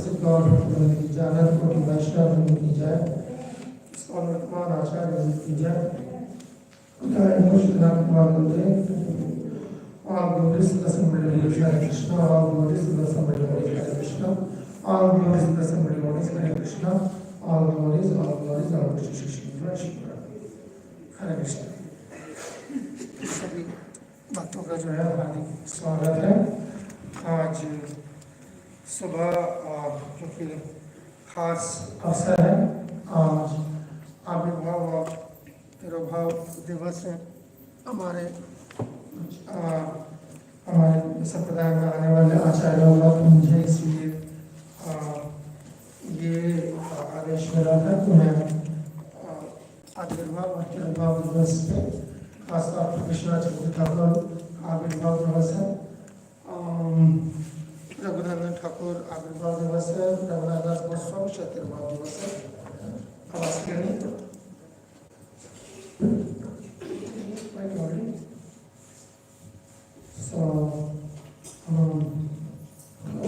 उपस्थित गौर की जानत को की वैष्णव की जाए, वर्तमान आचार्य की जाए, Kumar all glories to the Assembly of Hare Krishna, all glories to the Assembly of Hare Krishna, all glories to the Assembly of Hare Krishna, all glories, all Shri Hare Krishna। सभी भक्तों का जो है हार्दिक स्वागत है। आज सुबह क्योंकि खास अवसर है, आज आविर्भाव और तिरुभाव दिवस है। हमारे संप्रदाय में आने वाले आचार्यों का मुझे इसलिए ये आदेश मिला था कि मैं आविर्भाव और तिरुभाव दिवस पे खासतौर पर कृष्णाचार्य ठाकुर आविर्भाव दिवस है, रघुनंदन ठाकुर आविर्भाव दिवस है, रघुनाथ दास गोस्वामी तिरुभाव दिवस है। आवाज क्लियर नहीं?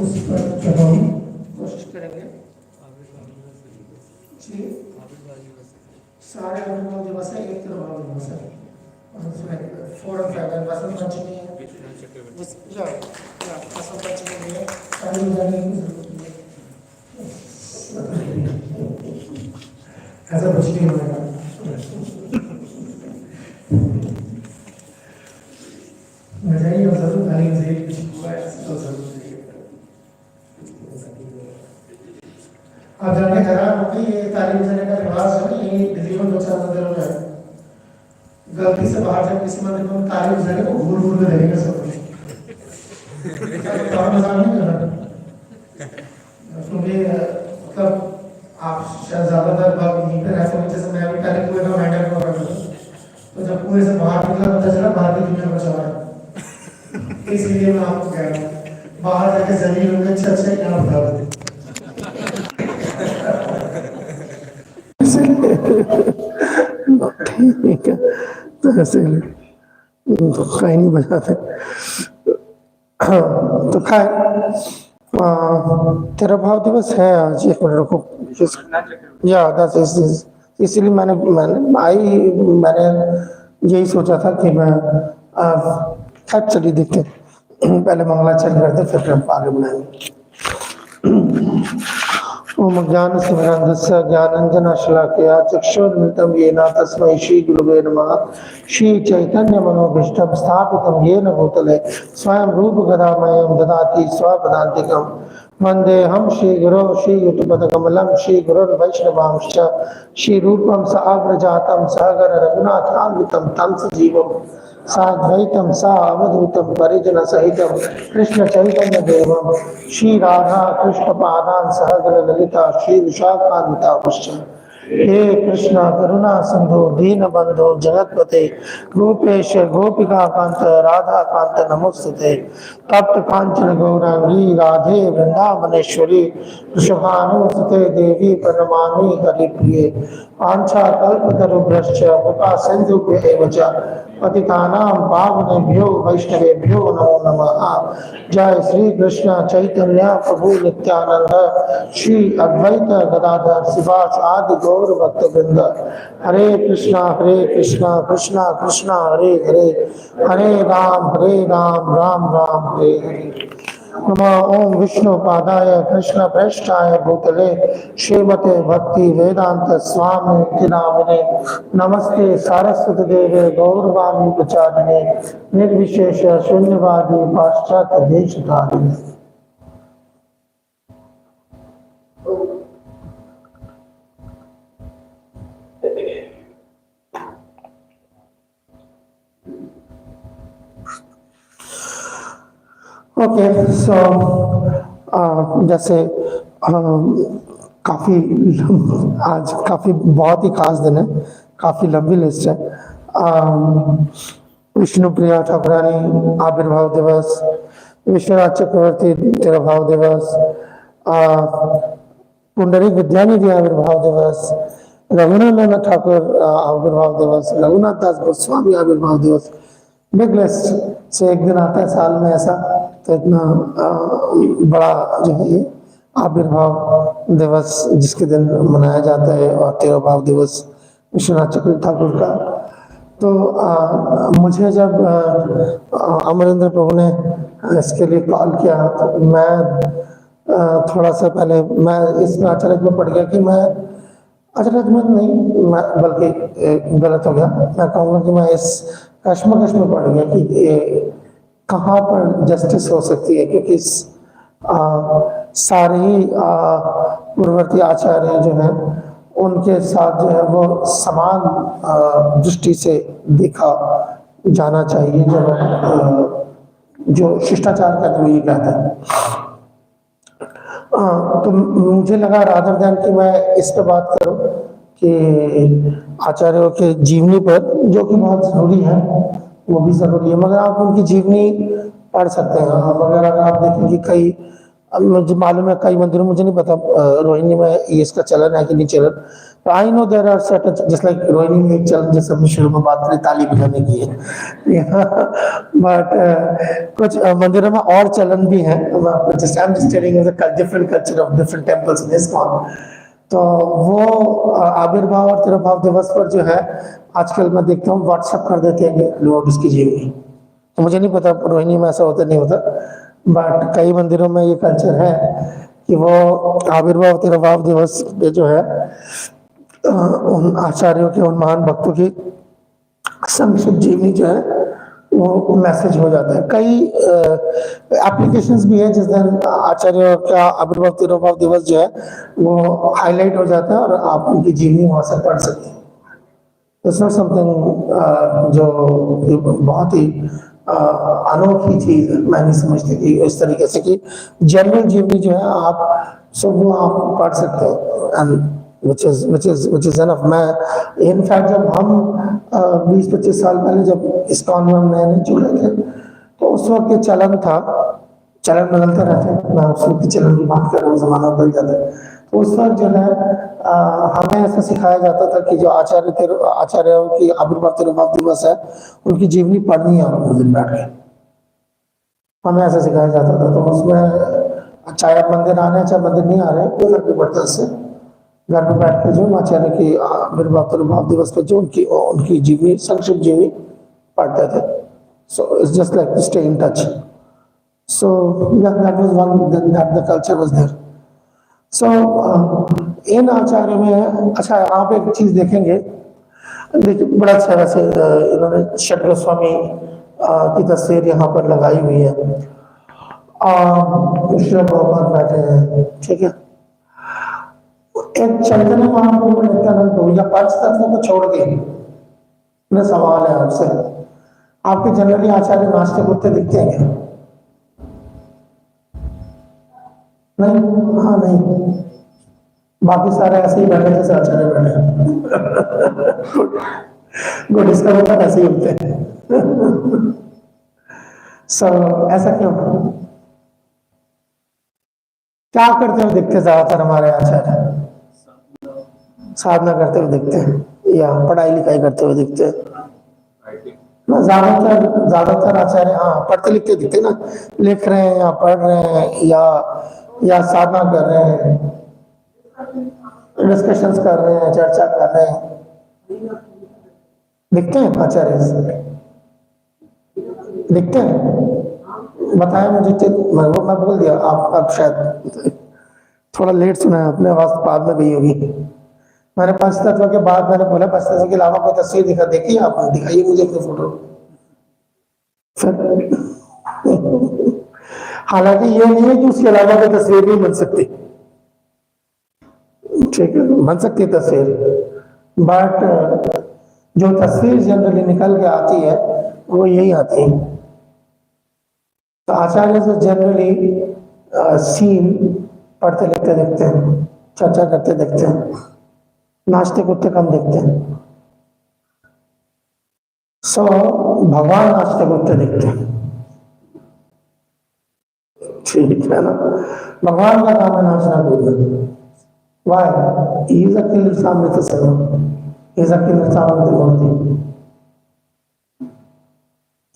उस पर जब हम कोशिश करेंगे जी, सारे आविर्भाव दिवस है, एक तिरुभाव दिवस है, और उसमें 4 और 5 बसंत पंचमी है, बसंत पंचमी है, सारी जाने की जरूरत है, ऐसा कुछ नहीं होगा। मजाई और जरूर तालीम से कुछ हुआ है तो जरूर आप जानते खराब हो गई ये तालीम देने का रिवाज है। ये दिल्ली में 2-4 मंदिरों में है, गलती से बाहर जब किसी मंदिर में तालीम देने को घूर घूर के देखेंगे सब कुछ मजाक नहीं कर रहा, क्योंकि मतलब आप शायद ज्यादातर बात यहीं पे रहते हो। जैसे मैं भी पहले कुएं का मैटर कर रहा था, तो जब कुएं से बाहर निकला पता चला बाहर की दुनिया में चला रहा, इसलिए मैं आपको कह रहा हूँ बाहर जाके जमीन में अच्छे यहाँ बता देते ठीक है, तो ऐसे तो कहीं नहीं बजाते। तो खैर तेरा भाव दिवस है आज, एक मिनट रुको इसलिए मैंने यही सोचा था कि मैं खैर चलिए देखते पहले मंगलाचरण करते फिर हम आगे बनाएंगे। ओम ज्ञान स्मरणस्य ज्ञानंजन शलाकया चक्षुर्मिलितं येन तस्मै श्री गुरुवे नमः। श्री चैतन्य मनोभीष्टं स्थापितं येन भूतले स्वयं रूप गदामयं ददाति स्वपदान्तिकं। वन्देऽहं श्रीगुरो श्रीयुतपदकमलं श्रीगुरुर्वैष्णवांश्च श्रीरूपं साग्रजातं सहगण रघुनाथान्वितं तं सजीवं साद्वैतं सावधूतं परिजन सहितं कृष्ण चैतन्य देवं श्री राधा कृष्ण पादान सहगण ललिता श्री विशाखान्वितांश्च। हे कृष्ण करुणा सिंधु दीन बंधु जगतपते गोपेश गोपिका कांत राधा कांत नमोस्तुते। तप्त कांचन गौरांगी राधे वृंदावनेश्वरी वृषभानुसुते देवी प्रणमामि हरिप्रिये। आंछा कल्पतरुभ्यश्च कृपा सिन्धुभ्येव च पतितानां पावनेभ्यो वैष्णवेभ्यो नमो नमः। जय श्री कृष्ण चैतन्य प्रभु नित्यानंद श्री अद्वैत गदाधर शिवास आदि गौर भक्तवृंद। हरे कृष्णा कृष्णा कृष्णा हरे हरे, हरे राम राम राम हरे हरे। नमः ओम विष्णु पादाय कृष्ण प्रेष्ठाय भूतले श्रीमते भक्ति वेदांत स्वामी नामिने नमस्ते सारस्वती देवे गौरवाणी प्रचारिणे निर्विशेष शून्यवादी पाश्चात्य देशधारिणे। ओके सो जैसे काफ़ी आज काफ़ी बहुत ही खास दिन है, काफ़ी लंबी लिस्ट है। विष्णु प्रिया ठाकुरानी आविर्भाव दिवस, विश्वनाथ चक्रवर्ती तिरुभाव दिवस, पुंडरीक विद्यानिधि आविर्भाव दिवस, रघुनंदन ठाकुर आविर्भाव दिवस, रघुनाथ दास गोस्वामी आविर्भाव दिवस। बिग लिस्ट से एक दिन आता है साल में ऐसा, तो इतना बड़ा जो है ये आविर्भाव दिवस जिसके दिन मनाया जाता है और तिरुभाव दिवस विश्वनाथ चक्रवर्ती ठाकुर का। तो मुझे जब अमरेंद्र प्रभु ने इसके लिए कॉल किया तो मैं थोड़ा सा पहले मैं इसमें अचानक में पड़ गया कि मैं अचानक में नहीं मैं बल्कि गलत हो गया। मैं कहूँगा कि मैं इस कश्मकश में पड़ गया कि कहाँ पर जस्टिस हो सकती है, क्योंकि सारे ही पूर्ववर्ती आचार्य जो हैं उनके साथ जो है वो समान दृष्टि से देखा जाना चाहिए। जो शिष्टाचार का जो ये कहता है। तो मुझे लगा रादर देन कि मैं इस पे बात करूं कि आचार्यों के जीवनी पर, जो कि बहुत जरूरी है, वो भी जरूरी है, मगर आप उनकी जीवनी पढ़ सकते हैं। मगर अगर आप देखेंगे कई, अब मुझे मालूम है कई मंदिरों, मुझे नहीं पता रोहिणी में ये इसका चलन है कि नहीं चलन। तो I know there are certain, just like Rohini में एक चलन जैसे हमने शुरू में बात करी ताली बजाने की है बट कुछ मंदिरों में और चलन भी है। Just I am just telling different culture of different temples in ISKCON. तो वो आविर्भाव और तिरुभाव दिवस पर जो है आजकल मैं देखता हूँ व्हाट्सएप कर देते हैं लोग उसकी जीवनी। तो मुझे नहीं पता रोहिणी में ऐसा होता नहीं होता, बट कई मंदिरों में ये कल्चर है कि वो आविर्भाव तिरुभाव दिवस पे जो है उन आचार्यों के, उन महान भक्तों की संक्षिप्त जीवनी जो है वो मैसेज हो जाता है। कई एप्लीकेशंस भी है जिस दिन आचार्य का आविर्भाव तिरुभाव दिवस जो है वो हाईलाइट हो जाता है और आप उनकी जीवनी वहां से पढ़ सकते हैं। इट्स नॉट समथिंग जो बहुत ही अनोखी चीज है, मैं नहीं समझती कि इस तरीके से कि जनरल जीवनी जो है आप सब वो आप पढ़ सकते हो, एंड which is enough। मैं इनफैक्ट जब हम 20-25 साल पहले जब इस्कॉन में हम नए जुड़े थे तो उस वक्त ये चलन था, चलन बदलते रहते हैं, मैं उस वक्त की चलन की बात कर रहा हूँ, जमाना बदल जाता है। तो उस वक्त जो है हमें ऐसा सिखाया जाता था कि जो आचार्यों की आविर्भाव तिरुभाव दिवस है उनकी जीवनी पढ़नी है उस दिन बैठ के, हमें ऐसा सिखाया जाता था। तो उसमें चाहे आप मंदिर आ रहे हैं चाहे मंदिर नहीं आ रहे, कोई फर्क नहीं पड़ता इससे। घर में बैठ के जो आचार्य की आविर्भाव तिरुभाव दिवस पर जो उनकी उनकी जीवनी, संक्षिप्त जीवनी पढ़ते थे। So it's just like to stay in touch. So yeah, that was one that the culture was there. So इन आचार्यों में अच्छा आप एक चीज देखेंगे, देखिए बड़ा अच्छा वैसे इन्होंने षड गोस्वामी की तस्वीर यहाँ पर लगाई हुई है। श्री प्रभुपाद बैठे हैं, ठीक है। एक चैतन्य महाप्रभु नित्यानंद प्रभु या पंच तत्व को छोड़ के, मेरा सवाल है आपसे, आपके जनरली आचार्य नाचते कूदते दिखते हैं क्या? नहीं, हाँ नहीं, बाकी सारे ऐसे ही बैठे जैसे आचार्य बैठे गुड, इसका मतलब ऐसे ही होते हैं सो ऐसा क्यों? क्या करते हुए दिखते ज्यादातर हमारे आचार्य? साधना करते हुए दिखते हैं या पढ़ाई लिखाई करते हुए दिखते हैं ना? ज्यादातर आचार्य हाँ पढ़ते लिखते दिखते ना, लिख रहे हैं या पढ़ रहे हैं या साधना कर रहे हैं, डिस्कशंस कर रहे हैं, चर्चा कर रहे हैं, दिखते हैं आचार्य, दिखते हैं। बताया मुझे, मैं बोल दिया, आप शायद थोड़ा लेट सुना है, अपने आवाज बाद में गई होगी। मैंने पंच तत्व के बाद मैंने बोला पंच तत्व के अलावा कोई तस्वीर देखिए आप, दिखाइए मुझे अपनी फोटो। हालांकि ये नहीं है कि उसके अलावा कोई तस्वीर नहीं बन सकती, ठीक है, बन सकती है तस्वीर, बट जो तस्वीर जनरली निकल के आती है वो यही आती है। तो आचार्य से जनरली सीन पढ़ते लिखते देखते हैं, चर्चा करते देखते हैं, नाचते कूदते कम देखते हैं। सो भगवान नाचते कूदते देखते हैं, ठीक है ना? भगवान का काम है नाचना कूदना। Why? He is a killer Samrita Seva. He is a killer Samrita Murti.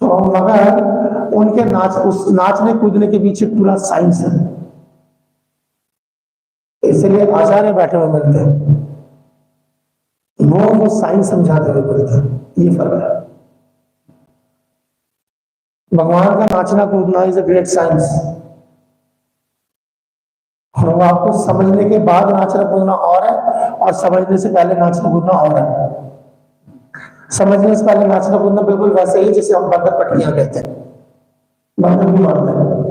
तो मगर उनके नाचने कूदने के पीछे पूरा साइंस है। इसलिए आचार्य बैठे हुए मिलते हैं, वो साइंस समझाते हुए मिलते हैं, ये फर्क है। भगवान का नाचना कूदना इज अ ग्रेट साइंस, और वो आपको समझने के बाद नाचना कूदना और है, और समझने से पहले नाचना कूदना और है। समझने से पहले नाचना कूदना बिल्कुल वैसे ही जिसे हम बंदर पटकियां कहते हैं, बंदर भी मारते हैं।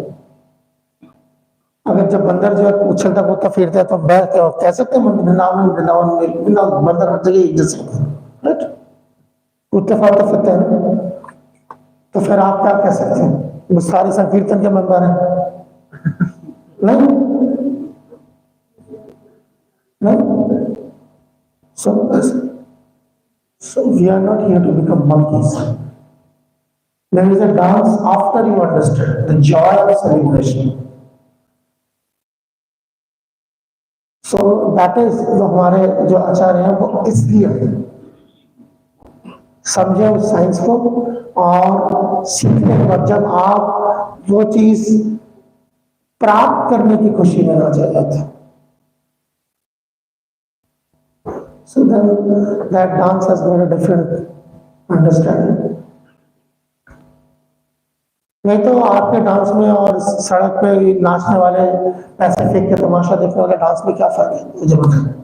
अगर जब बंदर जो है उछलता कूदता फिरता है तो कह सकते हैं वृंदावन वृंदावन में बंदर हर जगह एक जैसे होते हैं, राइट? कूदते फाड़ते फिरते हैं, तो फिर आप क्या कह सकते हैं, वो सारे संकीर्तन के मेंबर हैं? नहीं, नहीं। So we are not here to become monkeys. There is a dance after you understand the joy of celebration. So that is जो हमारे जो आचार्य हैं वो इसलिए समझे उस साइंस को, और सीखने के बाद जब आप वो चीज प्राप्त करने की खुशी में ना चले जाते, so then that dance has got a different understanding. नहीं तो आपके डांस में और सड़क पे नाचने वाले, पैसे फेंक के तमाशा देखने वाले डांस में क्या फर्क है, मुझे बताएं।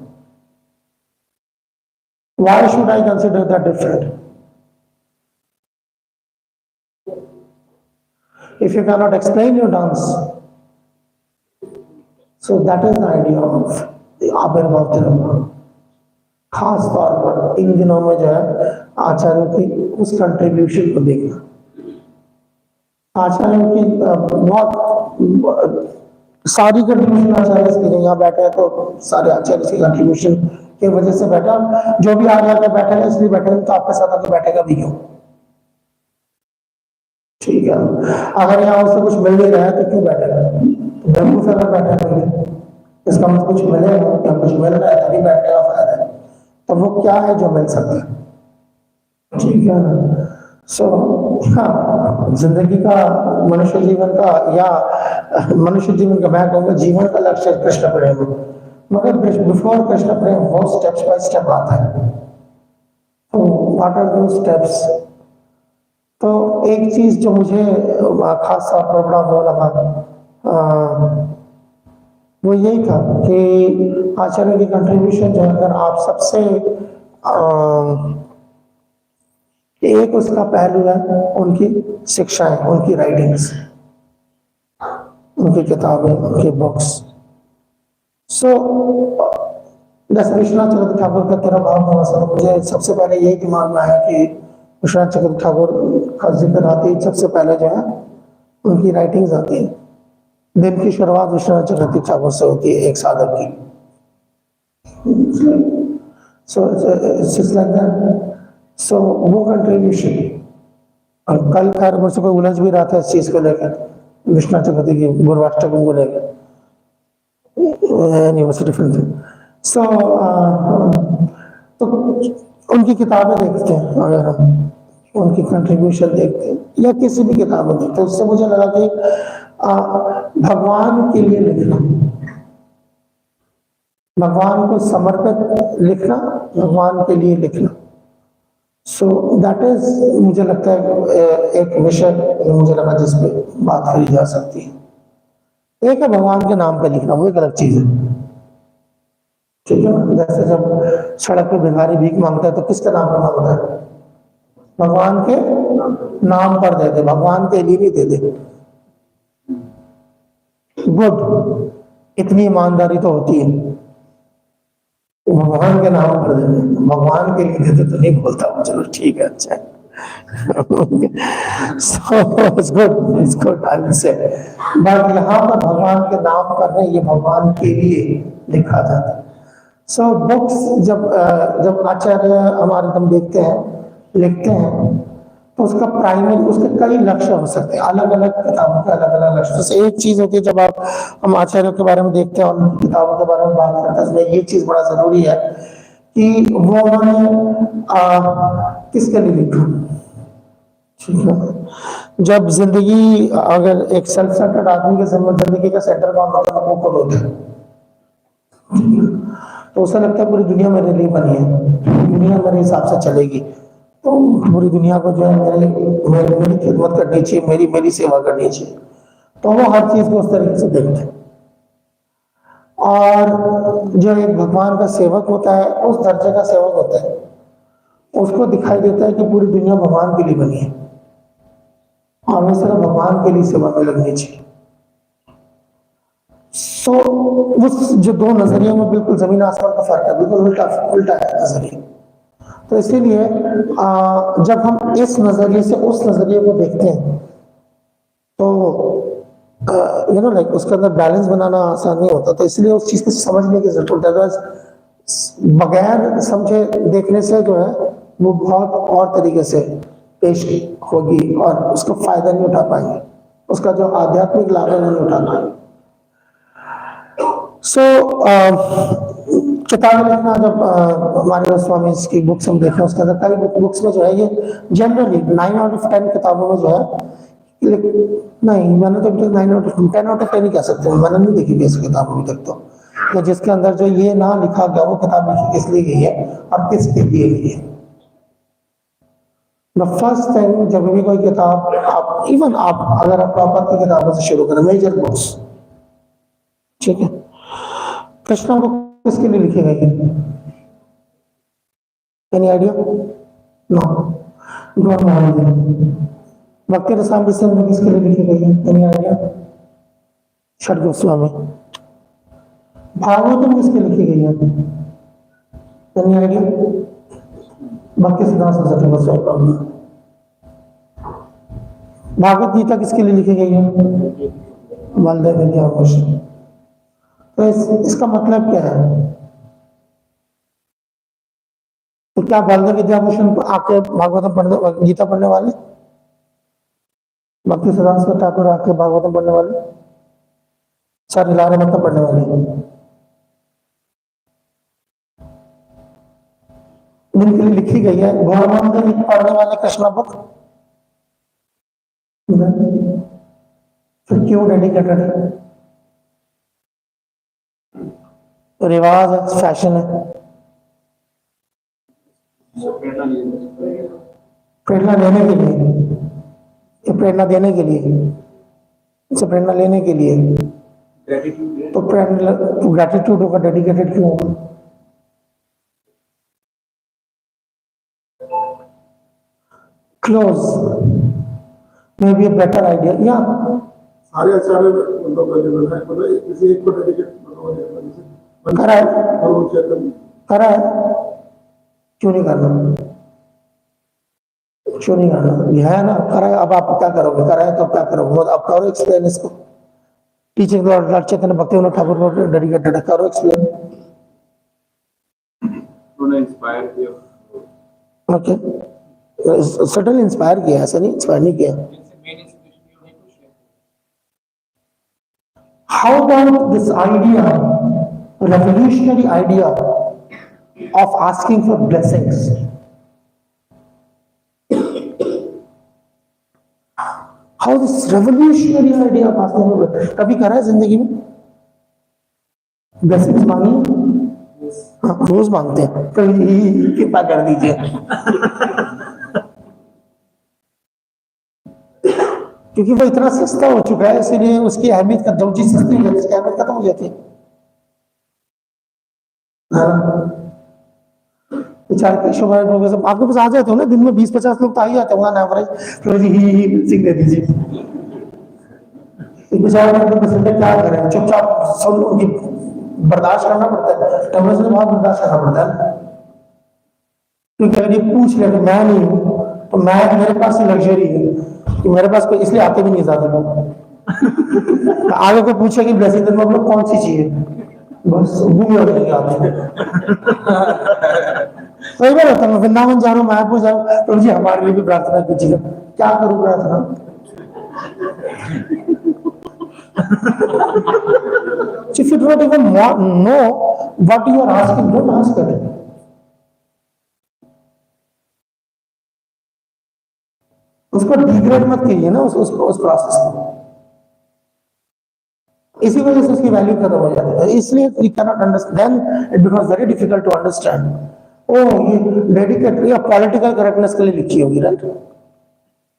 Why should I consider that different? If you cannot explain your dance, so that is the idea of the आविर्भाव तिरुमल। खास तौर पर इन दिनों में जो है आचार्यों की उस कंट्रीब्यूशन को देखना, आचार्यों की बहुत सारी कंट्रीब्यूशन आचार्य की, यहाँ बैठे हैं तो सारे आचार्य की कंट्रीब्यूशन की वजह से बैठा, जो भी आ गया बैठेगा इसलिए बैठेगा, तो आपके साथ आके बैठेगा भी क्यों? ठीक है, अगर यहाँ उससे कुछ मिल नहीं रहा है तो क्यों बैठेगा? तो बेवकूफ अगर बैठेगा, इसका मतलब कुछ मिलेगा या कुछ मिल रहा है तभी बैठने का फायदा है, तो वो क्या है जो मिल सकता है? ठीक है ना? सो हाँ, जिंदगी का, मनुष्य जीवन का, या मनुष्य जीवन का मैं कहूँगा जीवन का लक्ष्य कृष्ण प्रेम, मगर बिफोर कृष्ण प्रेम वो स्टेप्स बाय स्टेप आता है। तो व्हाट आर दो स्टेप्स? तो एक चीज जो मुझे खास तौर पर बड़ा वो लगा, वो यही था कि आचार्य की कंट्रीब्यूशन जो है, अगर आप सबसे एक उसका पहलू है उनकी शिक्षाएं, उनकी राइटिंग्स, उनकी किताबें, उनकी बुक्स। सो विश्वनाथ चक्रवर्ती ठाकुर का तेरा भाव नवासा, मुझे सबसे पहले यही दिमाग में आया कि विश्वनाथ चक्रवर्ती ठाकुर का जिक्र आते ही सबसे पहले जो है उनकी राइटिंग्स आती है। दिन की शुरुआत विश्वनाथ चक्रवर्ती ठाकुर से होती है एक साधक की। सो वो कंट्रीब्यूशन, और कल खैर मुझसे कोई उलझ भी रहा था इस चीज को लेकर, विश्वनाथ चक्रवर्ती की गुरुवाष्टमी को लेकर, डिफरेंट थिंग। सो तो उनकी किताबें देखते हैं, अगर हम उनकी कंट्रीब्यूशन देखते हैं या किसी भी किताबें देखते हैं, तो उससे मुझे लगा कि भगवान के लिए लिखना, भगवान को समर्पित लिखना, भगवान के लिए लिखना, सो दैट इज, मुझे लगता है एक विषय मुझे लगा जिस पे बात करी जा सकती है। एक है भगवान के नाम पे लिखना, वो एक अलग चीज है, ठीक है ना? जैसे जब सड़क पे भिखारी भीख मांगता है तो किसके नाम पर मांगता है? भगवान के नाम पर दे दे, भगवान के लिए भी दे दे। गुड, इतनी ईमानदारी तो होती है, भगवान के नाम पर दे दे, भगवान के लिए देते तो नहीं बोलता हूँ, चलो ठीक है, अच्छा है। So it's good, I will say. But यहाँ पर भगवान के नाम पर नहीं, ये भगवान के लिए लिखा जाता है। So books जब आचार्य हमारे हम देखते हैं, लिखते हैं, तो उसका प्राइमरी, उसके कई लक्ष्य हो सकते हैं, अलग अलग किताबों के अलग अलग लक्ष्य। जैसे एक चीज होती है जब हम आचार्यों के बारे में देखते हैं और किताबों के बारे में बात करते हैं, इसमें ये चीज बड़ा जरूरी है कि वो उन्होंने किसके लिए लिखा, ठीक है? जब जिंदगी, अगर एक सेल्फ सेंटर्ड आदमी के जिंदगी का सेंटर कौन होता है, वो खुद होता है, तो उसे लगता है पूरी दुनिया मेरे लिए बनी है, दुनिया मेरे हिसाब से चलेगी, तो पूरी दुनिया को जो है मेरी खिदमत करनी चाहिए, मेरी मेरी सेवा करनी चाहिए। तो वो हर चीज को उस तरीके से देखते हैं। और जो एक भगवान का सेवक होता है, उस दर्जे का सेवक होता है, उसको दिखाई देता है कि पूरी दुनिया भगवान के लिए बनी है, हमें सिर्फ भगवान के लिए सेवा में लगनी चाहिए। सो उस जो दो नजरियों में बिल्कुल जमीन आसमान का फर्क है, बिल्कुल उल्टा उल्टा है नजरिया। तो इसीलिए जब हम इस नजरिए से उस नजरिए को देखते हैं, तो लाइक उसके अंदर बैलेंस बनाना आसान नहीं होता। तो इसलिए उस चीज को समझने की जरूरत है। अदरवाइज बगैर समझे देखने से जो है वो बहुत और तरीके से पेश होगी और उसका फायदा नहीं उठा पाएंगे, उसका जो आध्यात्मिक लाभ है नहीं उठा पाएंगे। सो किताबें लिखना, जब हमारे स्वामी की बुक्स हम देखें, उसके अंदर कई बुक्स में जो है ये जनरली 9 आउट ऑफ 10 किताबों में जो है नहीं, मैंने तो 9 आउट ऑफ 10 ही कह सकते हैं, मैंने नहीं देखी ऐसी किताब अभी तक। तो जिसके अंदर जो ये ना लिखा गया वो किताब लिखी किस लिए गई है और किसके लिए गई है। द फर्स्ट टाइम जब भी कोई किताब आप इवन आप अगर आप प्रॉपर की किताबों से शुरू करें, मेजर बुक्स, ठीक है, कृष्णा बुक किसके लिए लिखी गई है? Any idea? No, don't know. Bhakti Rasamrita Sindhu किसके लिए लिखी गई है? Any idea? षड गोस्वामी। भागवतम किसके लिखी गई है? Any idea? भक्ति सिद्धांत सरस्वती गोस्वामी। भागवत गीता किसके लिए लिखी गई है? बलदेव विद्याभूषण। तो इसका मतलब क्या है? तो क्या बलदेव विद्याभूषण आके भागवतम पढ़ने, गीता पढ़ने वाले? भक्ति सिद्धांत ठाकुर आके भागवतम पढ़ने वाले? सारे लारे मतलब पढ़ने वाले? जिनके लिए लिखी गई है गौरवंदन पढ़ने वाले कृष्णा बुक? फिर क्यों डेडिकेटेड है? रिवाज है, फैशन है, प्रेरणा लेने के लिए, प्रेरणा देने के लिए, प्रेरणा लेने के लिए। तो ग्रेटिट्यूड होगा, डेडिकेटेड क्यों होगा? Close may be a better idea. या सारे आचार्य मतलब किसी एक को डेडिकेट करा है, करा है, क्यों नहीं करना? क्यों नहीं करना? यह है ना, करा है, अब आप क्या करोगे? करा है तो क्या करोगे? आप करो एक्सप्लेन इसको। टीचिंग लॉर्ड चैतन्य भक्तिविनोद ठाकुर को डेडिकेटेड है, करो एक्सप्लेन। उन्होंने इंस्पायर किया। ओके, सर्टेनली इंस्पायर किया, ऐसा नहीं इंस्पायर नहीं किया। How about this idea, revolutionary idea of asking for blessings? How this revolutionary idea of asking for blessings? कभी करा है जिंदगी में ब्लेसिंग्स मांगी? हाँ, रोज मांगते हैं, कभी कृपा कर दीजिए। क्योंकि वो इतना सस्ता हो चुका है, इसलिए उसकी अहमियत का, जो चीज सस्ती हो जाती है उसकी अहमियत खत्म हो जाती है। आपके पास आ जाते हो ना, दिन में 20-50 लोग तो आ ही जाते होंगे ना एवरेज, सिंह दे दीजिए। क्या करें, चुपचाप सब उनकी बर्दाश्त करना पड़ता है, टमस में बहुत बर्दाश्त करना पड़ता है। क्योंकि अगर ये पूछ ले तो मैं नहीं हूँ, तो मैं, मेरे पास लग्जरी है कि मेरे पास कोई, इसलिए आते भी नहीं ज्यादा लोग। आगे को पूछे कि ब्लेसिंग देने में कौन सी चाहिए, बस घूम लगे आते हैं। कई बार होता है, मैं वृंदावन जा रहा हूँ, मायापुर जा रहा हूँ, प्रभु जी हमारे लिए भी प्रार्थना कीजिएगा। क्या करूँ प्रार्थना? If you don't even know what you are asking, don't ask it. उसको डिग्रेड मत कीजिए ना, उस प्रोसेस को। इसी वजह से उसकी वैल्यू खत्म हो जाती है, इसलिए we can not understand, it becomes very difficult to understand. ओ ये डेडिकेट या पॉलिटिकल करेक्टनेस के लिए लिखी होगी, राइट?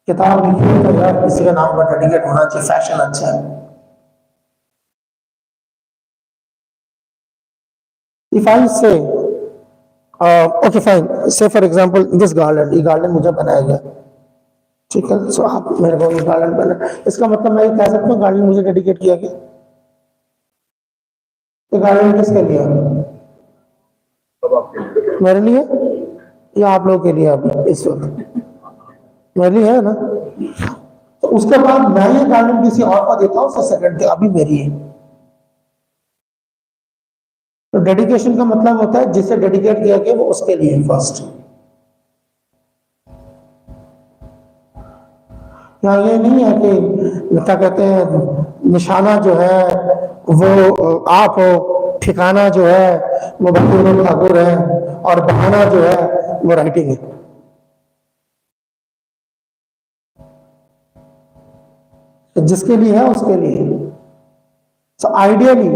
किताब लिखी है तो यार किसी का नाम पर डेडिकेट होना चाहिए, फैशन अच्छा है। If I say, okay fine, say for example this garland, ये गार्डन मुझे बनाया गया, ठीक है, सो आप मेरे को ये गार्डन बना, इसका मतलब मैं ये कह सकता हूँ गार्डन मुझे डेडिकेट किया गया। ये गार्डन किसके लिए है? मेरे लिए या आप लोगों के लिए? अभी इस वक्त मेरे लिए है ना, तो उसके बाद मैं ये गार्डन किसी और को देता हूँ सेकंड, अभी मेरी है। तो डेडिकेशन का मतलब होता है जिसे डेडिकेट किया गया वो उसके लिए फर्स्ट। यहाँ ये नहीं है कि क्या कहते हैं निशाना जो है वो आप हो, ठिकाना जो है वो बंकिम ठाकुर है, और बहाना जो है वो राइटिंग है। तो जिसके लिए है उसके लिए। So ideally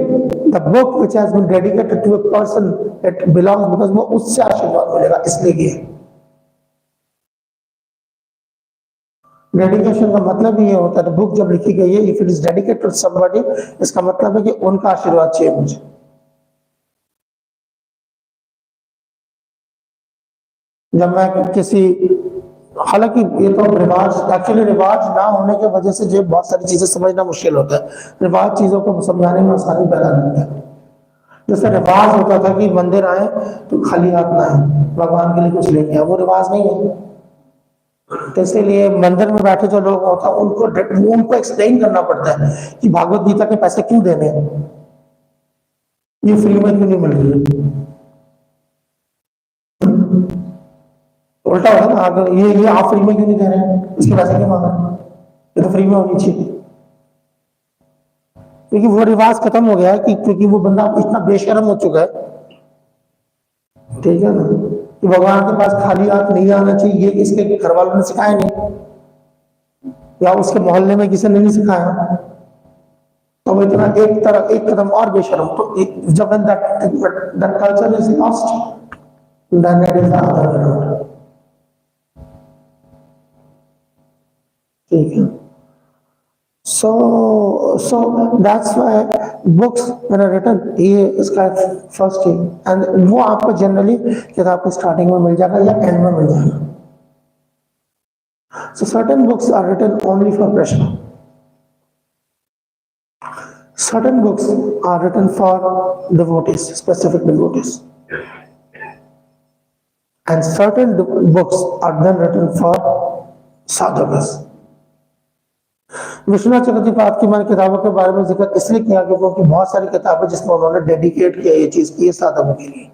the book which has been dedicated to a person it belongs, because वो उससे आशीर्वाद मिलेगा इसलिए ये। डेडिकेशन का मतलब ये होता है, बुक जब लिखी गई है if it is dedicated to somebody, इसका मतलब है कि उनका आशीर्वाद चाहिए मुझे। जब मैं किसी, हालांकि ये तो रिवाज, एक्चुअली रिवाज ना होने की वजह से जो बहुत सारी चीजें समझना मुश्किल होता है, रिवाज चीजों को समझाने में आसानी पैदा करता है। जैसे रिवाज होता था कि मंदिर आए तो खाली हाथ ना आए, भगवान के लिए कुछ लेके आए, वो रिवाज नहीं है। तो इसलिए मंदिर में बैठे जो लोग होता है उनको एक्सप्लेन करना पड़ता है कि भागवत गीता के पैसे क्यों देने हैं, ये फ्री में क्यों नहीं मिल रही है। उल्टा होगा ना, अगर ये आप फ्री में क्यों नहीं दे रहे हैं, इसके पैसे क्यों मांग रहे हैं, ये तो फ्री में होनी चाहिए। क्योंकि वो रिवाज खत्म हो गया है कि क्योंकि वो बंदा इतना बेशर्म हो चुका है, ठीक है ना, कि भगवान के पास खाली हाथ नहीं आना चाहिए, ये इसके घर वालों ने सिखाया नहीं, या उसके मोहल्ले में किसी ने नहीं सिखाया, तो वो इतना एक कदम और बेशर्म। तो जब that culture is lost, then it is the other way around, ठीक है। So that's why books when are written, ये इसका फर्स्ट है, एंड वो आपको जनरली किताब के स्टार्टिंग में मिल जाएगा या एंड में मिल जाएगा। So certain books are written only for Krishna. Certain books are written for devotees, specific devotees, and certain books are then written for sadhakas. Vishwanath चक्रवर्ती की मैंने किताबों के बारे में जिक्र इसलिए किया क्योंकि बहुत सारी किताबें जिसमें उन्होंने डेडिकेट किया ये चीज की साधकों के लिए,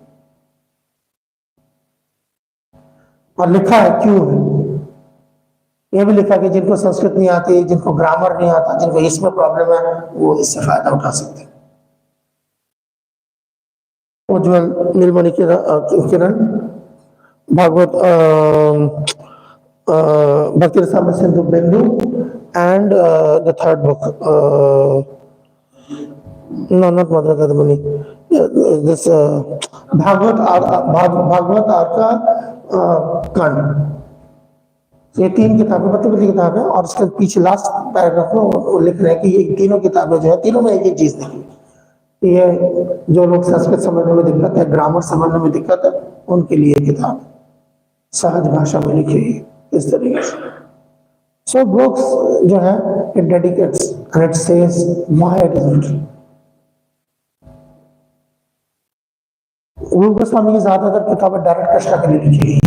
और लिखा है क्यों है, ये भी लिखा कि जिनको संस्कृत नहीं आती, जिनको ग्रामर नहीं आता, जिनको इसमें प्रॉब्लम है, वो इससे फायदा उठा सकते हैं। उज्ज्वल नीलमणि किरण Bhagavat Bhakti Rasamrita Sindhu Bindu, and the third book, no, not Mother Kadamani, this Bhagwat Arka Kand। ये तीन किताबें बड़ी बड़ी किताब है, और उसके पीछे लास्ट पैराग्राफ में वो लिख रहे हैं कि ये तीनों किताबें जो है, तीनों में एक एक चीज लिखी, ये जो लोग संस्कृत समझने में दिक्कत है, ग्रामर समझने में दिक्कत है, उनके लिए किताब सहज भाषा में लिखी है इस तरीके से। सो बुक्स जो है it dedicates and it says why it is written. Rupa Goswami की ज्यादातर किताबें डायरेक्ट कृष्णा के लिए लिखी गई है।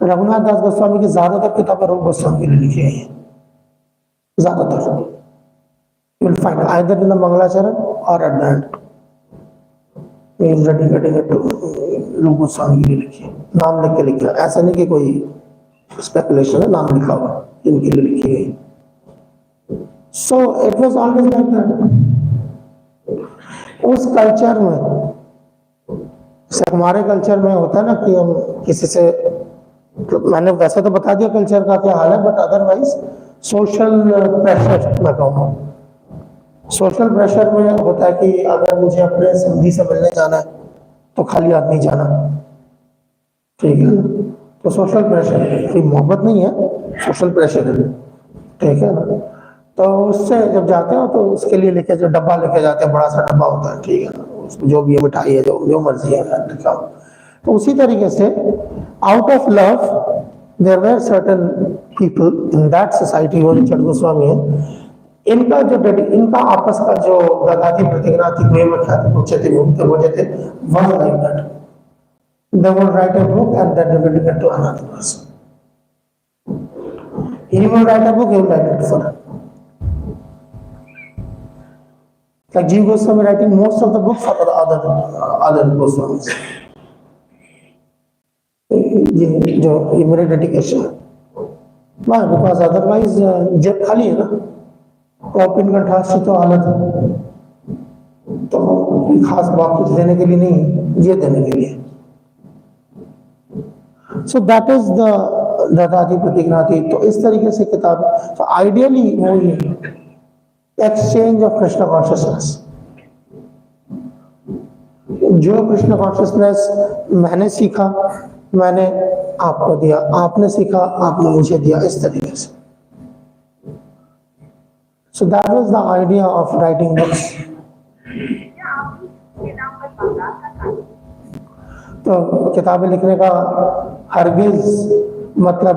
रघुनाथ दास गोस्वामी की ज्यादातर किताबें रूप गोस्वामी के लिए लिखी गई है, ज्यादातर। You will find either in the मंगलाचरण और at the end he is dedicating it to रूप गोस्वामी के लिए लिखी है, नाम लिख के लिखा, ऐसा नहीं कि कोई स्पेकुलेशन है, नाम लिखा हुआ इनके लिए लिखी गई। So it was always like that. उस कल्चर में, हमारे कल्चर में होता है ना कि हम किसी से, तो मैंने वैसे तो बता दिया कल्चर का क्या हाल है, बट अदरवाइज सोशल प्रेशर मैं कहूँगा सोशल प्रेशर में होता है कि अगर मुझे अपने समधी से मिलने जाना है तो खाली हाथ नहीं जाना, ठीक है। तो सोशल प्रेशर कोई मोहब्बत नहीं है, सोशल प्रेशर है, ठीक है ना। तो उससे जब जाते हो तो उसके लिए लेके जो डब्बा लेके जाते हैं, बड़ा सा डब्बा होता है, ठीक है ना, उसमें जो भी है मिठाई है, जो जो मर्जी है लिखा हो। तो उसी तरीके से out of love there were certain people in that society, वो रिचर्ड गोस्वामी है, इनका जो इनका आपस का जो दगाती प्रतिज्ञा थी, वे ख्याति पूछे थे one like that, they will write a book and then they will give it to another person. He will write a book, he will write it for him. Like Jiva Goswami writing most of the books for the other Goswamis. जो ये मेरे dedication है, वाह, because otherwise जेब खाली है ना, तो अपन कंठास्त्री तो हालत है, तो खास बात कुछ देने के लिए नहीं, ये देने के लिए। सो दैट इज द ददाती प्रतिज्ञाति। तो इस तरीके से किताब, तो आइडियली वो ये एक्सचेंज ऑफ कृष्ण कॉन्शियसनेस, जो कृष्ण कॉन्शियसनेस मैंने सीखा मैंने आपको दिया, आपने सीखा आपने मुझे दिया, इस तरीके से। So that was the idea of writing books. तो किताबें लिखने का हरगिज मतलब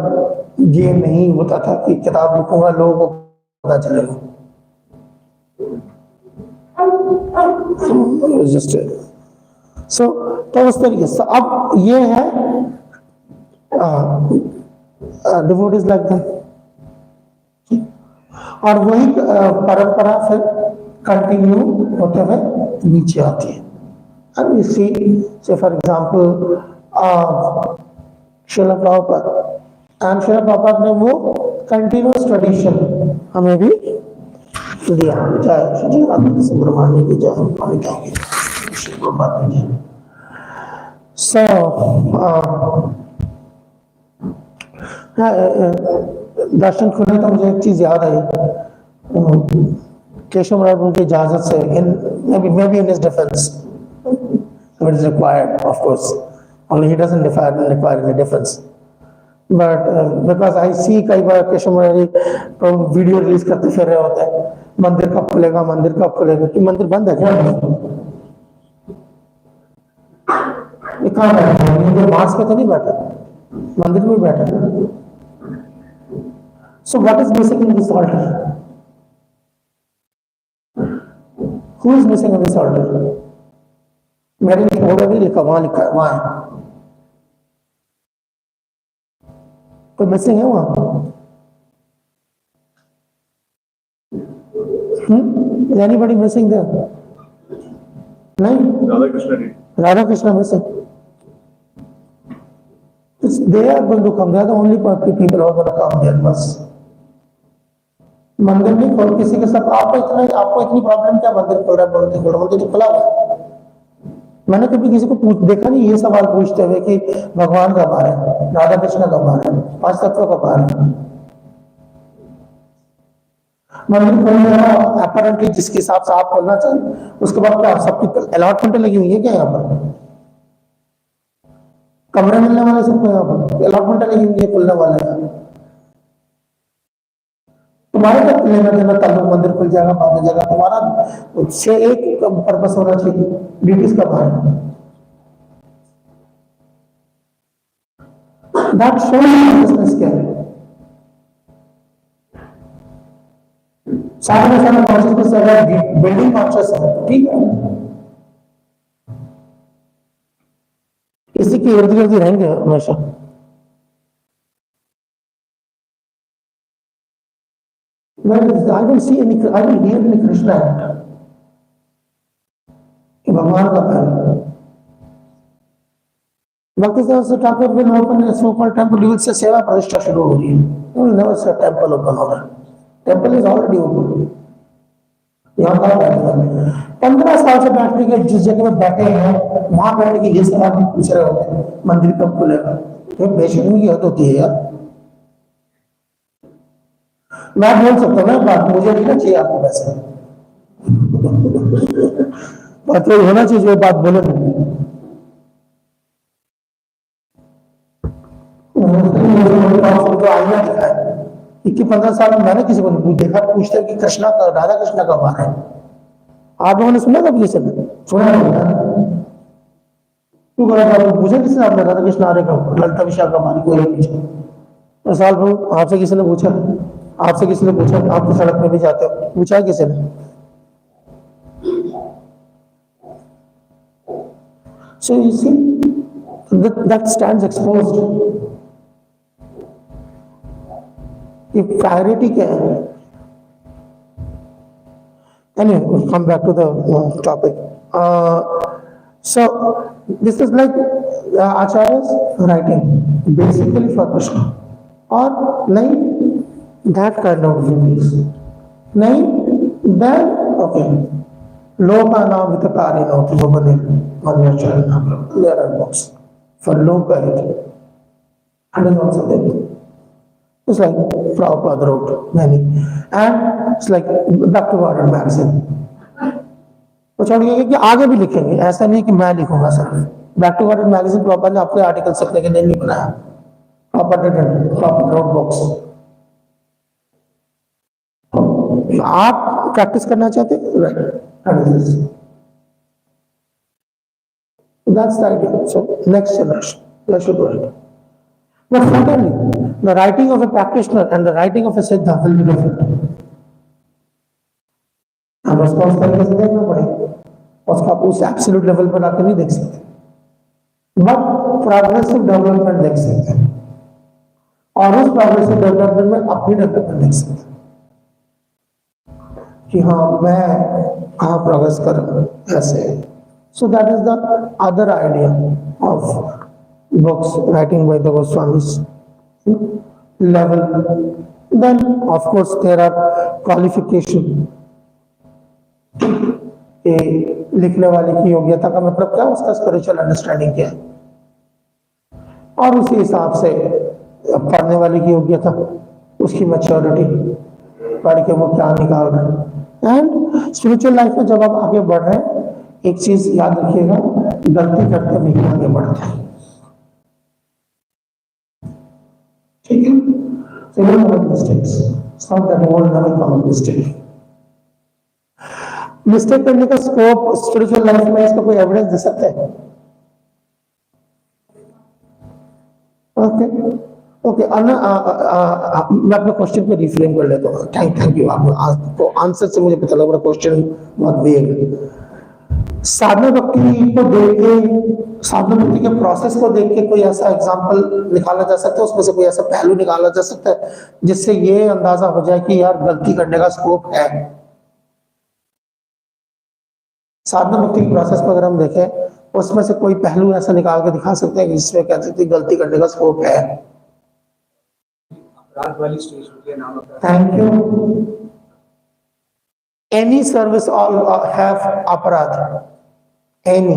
ये नहीं होता था कि किताब लिखूंगा लोगों को पता चलेगा। सो तो उस तरीके से अब ये है डिवोटीज लाइक दैट, और वही परंपरा फिर कंटिन्यू होते हुए नीचे आती है। And you see, say for example, Srila Prabhupada, and Srila Prabhupada ने वो continuous tradition हमें भी दिया। जय श्री राधा सुब्रमण्य की जय, मालिका की श्री प्रभुपाद की जय। So दर्शन खुले तो मुझे एक चीज याद आई केशव महाराज की इजाजत से, in maybe in his defense, it is required, of course, only he doesn't require any defense, but because I see कई बार केशव महाराज तो वीडियो रिलीज करते फिर रहे होते हैं, मंदिर कब खुलेगा, मंदिर कब खुलेगा, कि मंदिर बंद है क्या? ये कहाँ बैठा है? मंदिर मार्च पे तो नहीं बैठा, मंदिर में बैठा। So what is missing in this altar? Who is missing in this altar? मेरे लिए बोर्ड भी लिखा, वहां लिखा है, वहां है, कोई मिसिंग है वहां? Anybody missing there? नहीं, Radha Krishna missing. They are going to come. They are the only people who are going to come there. बस मंदिर नहीं खोल किसी के साथ, आपको इतनी प्रॉब्लम क्या, मंदिर खोल रहा है, मंदिर तो खुला हुआ है। मैंने कभी किसी को देखा नहीं ये सवाल पूछते हुए कि भगवान कब आ रहे हैं, राधा कृष्ण कब आ रहे हैं, पांच तत्व कब आ रहे हैं। मंदिर खोलने वाला अपरेंटली जिसके हिसाब से आप खोलना चाहिए, उसके बाद क्या सबकी अलॉटमेंट लगी हुई है क्या? यहाँ पर कमरे मिलने वाले सबको यहाँ पर अलॉटमेंट लगी हुई है खुलने वाले। तुम्हारे तक लेना देना ताल्लुक, मंदिर खुल जाएगा, बांध जाएगा, तुम्हारा से एक पर्पस होना चाहिए, ड्यूटीज का बाहर। दैट शोज क्या है, सारे में सारा कॉन्शियसनेस अगर बिल्डिंग कॉन्शियस है, ठीक है, इसी के इर्द गिर्द रहेंगे हमेशा। I don't see any, I don't hear any Krishna act. कि भगवान का प्यार। भक्ति से Thakur will open a so-called temple, you will say सेवा प्रतिष्ठा शुरू हो रही है। You will never say temple open होगा। Temple is already open. यहाँ कहाँ बैठे? 15 साल से बैठने के जिस जगह में बैठे हैं, वहां बैठने की ये सवाल भी पूछ रहे होते हैं, मंदिर कब खुलेगा? तो बेशर्मी की हद होती है यार। मैं बोल सकता हूँ ना बात, मुझे नहीं ना चाहिए आपको पैसे, बात वही होना चाहिए जो बात बोले नहीं। तो आईना दिखा है 21-15 साल में मैंने किसी को नहीं देखा पूछते कि कृष्णा का राधा कृष्णा कब आ रहे हैं। आप लोगों ने सुना कभी ये सब? सुना नहीं। क्यों करा पूछा किसी ने आपने राधा कृष्ण आ रहे कब, ललिता विशाखा कब आ रही, कोई नहीं पूछा। साल भर आपसे किसी ने पूछा? आपसे किसी ने पूछा? आप तो सड़क में भी जाते हो, पूछा है किसी ने? So you see that stands exposed. ये प्रायोरिटी क्या है? Anyway, we'll come back to the topic. So this is like Acharya's writing basically for Krishna, or nahi that kind of movies, nahi then okay. Lokana with a karino to Bane, there are books for locality, and then also there. It's like Prabhupada wrote many, and it's like back to Warren magazine. वो छोड़िए कि आगे भी लिखेंगे, ऐसा नहीं कि मैं लिखूंगा सिर्फ। Back to word magazine proper ने अपने आर्टिकल लिखने के लिए नहीं बनाया, प्रॉपर रोड बुक्स। आप प्रैक्टिस करना चाहते हैं, right? That's the idea. So next generation, that should write. But certainly, the writing of a practitioner and the writing of a siddha will be different. हम उसको उस तरीके से देखना पड़ेगा, उसका उस एब्सोल्यूट लेवल पर आकर नहीं देख सकते, बट प्रोग्रेसिव डेवलपमेंट देख सकते हैं, और उस प्रोग्रेसिव डेवलपमेंट में अपनी डेवलपमेंट देख सकते हैं कि हाँ मैं कहाँ प्रोग्रेस कर रहा हूँ ऐसे। So that is the other idea of books writing by the Goswamis level. Then of course there are qualification, लिखने वाले की योग्यता का मतलब क्या, उसका स्पिरिचुअल अंडरस्टैंडिंग क्या है, और उसी हिसाब से पढ़ने वाले की योग्यता, उसकी मैच्योरिटी, पढ़ के वो क्या निकाल रहे हैं। एंड स्पिरिचुअल लाइफ में जब आप आगे बढ़ रहे हैं, एक चीज याद रखिएगा, गलती करते हुए आगे बढ़ते हैं, ठीक है? So you don't make mistakes. It's not that you will never commit mistake. Mistake करने का स्कोप स्पिरिचुअल लाइफ में, इसका कोई एविडेंस दे सकते हैं? ओके ओके, मैं अपने क्वेश्चन पे रिफ्रेम कर लेता हूँ। थैंक यू, आपको आंसर से मुझे पता लगा क्वेश्चन बहुत वेग। साधना भक्ति को देख के, साधना भक्ति के प्रोसेस को देख के कोई ऐसा एग्जांपल निकाला जा सकता है, उसमें से कोई ऐसा पहलू निकाला जा सकता है जिससे ये अंदाजा हो जाए कि यार गलती करने का स्कोप है। साधना भक्ति के प्रोसेस को अगर हम देखें, उसमें से कोई पहलू ऐसा निकाल के दिखा सकते हैं जिसमें कह सकते गलती करने का स्कोप है? अपराध वाली स्टेज होती है, नाम अपराध। Thank you. Any service all have अपराध, एनी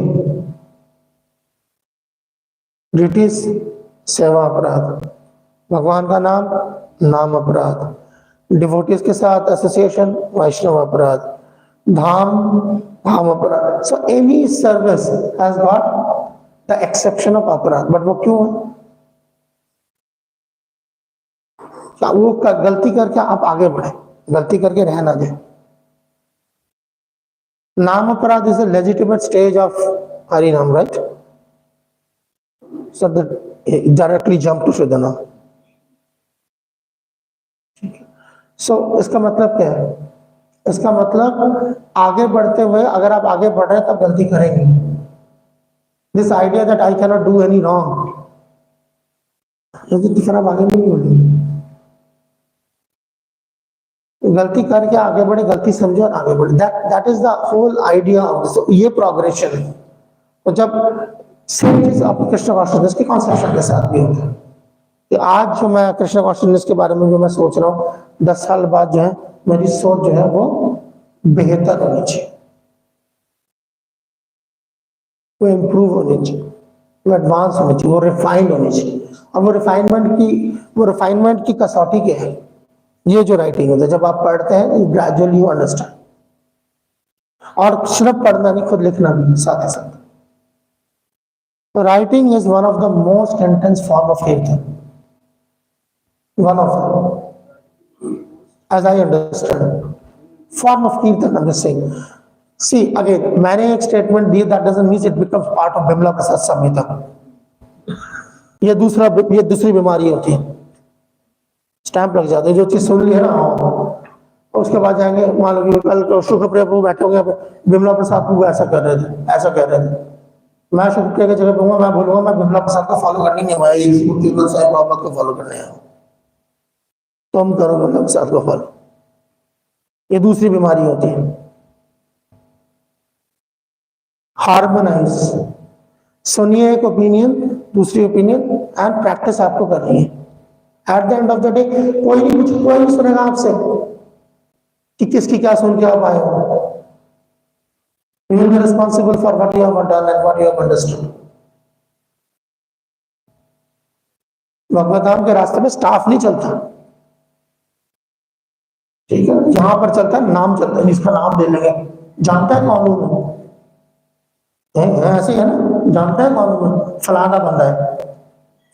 ड्यूटीज, सेवा अपराध, भगवान का नाम अपराध, डिवोटीज के साथ एसोसिएशन, वैष्णव अपराध, धाम अपराध। So any service has got the exception of अपराध। बट वो क्यों है? क्या वो गलती करके आप आगे बढ़े, गलती करके रह ना जाए। नाम अपराध is a legitimate stage of Hari नाम, right? So directly jump to शुद्ध नाम। सो इसका मतलब क्या है? इसका मतलब आगे बढ़ते हुए, अगर आप आगे बढ़ रहे हैं तब गलती करेंगे। This idea that I can not do any wrong, फिर आप आगे नहीं बढ़ेंगे। गलती करके आगे बढ़े, गलती समझो और आगे बढ़े। That is the whole idea of this. ये प्रोग्रेशन है। तो जब सेम चीज आप कृष्ण कॉन्शियसनेस के कॉन्सेप्शन के साथ भी होता है कि आज जो मैं कृष्ण कॉन्शियसनेस के बारे में जो मैं सोच रहा हूँ, 10 साल बाद जो है मेरी सोच जो है वो बेहतर होनी चाहिए, वो इम्प्रूव होनी चाहिए, वो एडवांस होनी चाहिए, वो रिफाइंड होनी चाहिए। और वो रिफाइनमेंट की कसौटी क्या है? ये जो राइटिंग होता है, जब आप पढ़ते हैं ग्रेजुअली यू अंडरस्टैंड। और सिर्फ पढ़ना नहीं, खुद लिखना भी साथ ही साथ। तो writing is one of the most intense form of kirtan, one of, as I understand, form of kirtan. I'm just saying. See again, मैंने एक स्टेटमेंट दी, that doesn't mean it becomes part of Bimala Prasad Samhita. ये दूसरी बीमारी होती है, स्टैंप लग जाते हैं। जो चीज सुन ली है ना, उसके बाद जाएंगे, मान लो कि कल शुक्रप्रिया प्रभु बैठे होंगे, बिमला प्रसाद प्रभु ऐसा कर रहे थे, ऐसा कह रहे थे, मैं शुक्रप्रिया की जगह कहूंगा, मैं बोलूंगा मैं बिमला प्रसाद को फॉलो करनी नहीं, मैं कीर्तन साहिब बाबा को फॉलो करने आया हूं, तुम करो बिमला प्रसाद को फॉलो। ये दूसरी बीमारी होती है। हार्मोनाइज, सुनिए एक ओपिनियन, दूसरी ओपिनियन, एंड प्रैक्टिस आपको करनी है। At the end of the day कोई नहीं सुनेगा आपसे कि किसकी क्या सुन के आप आए हो। You will be responsible for what you have done and what you have understood. भगवत के रास्ते में स्टाफ नहीं चलता, ठीक है, यहां पर चलता है नाम, चलता है, जिसका नाम दे लेंगे, जानता है कौन है, ऐसे है ना, जानता है कौन है, फलाना बंदा है।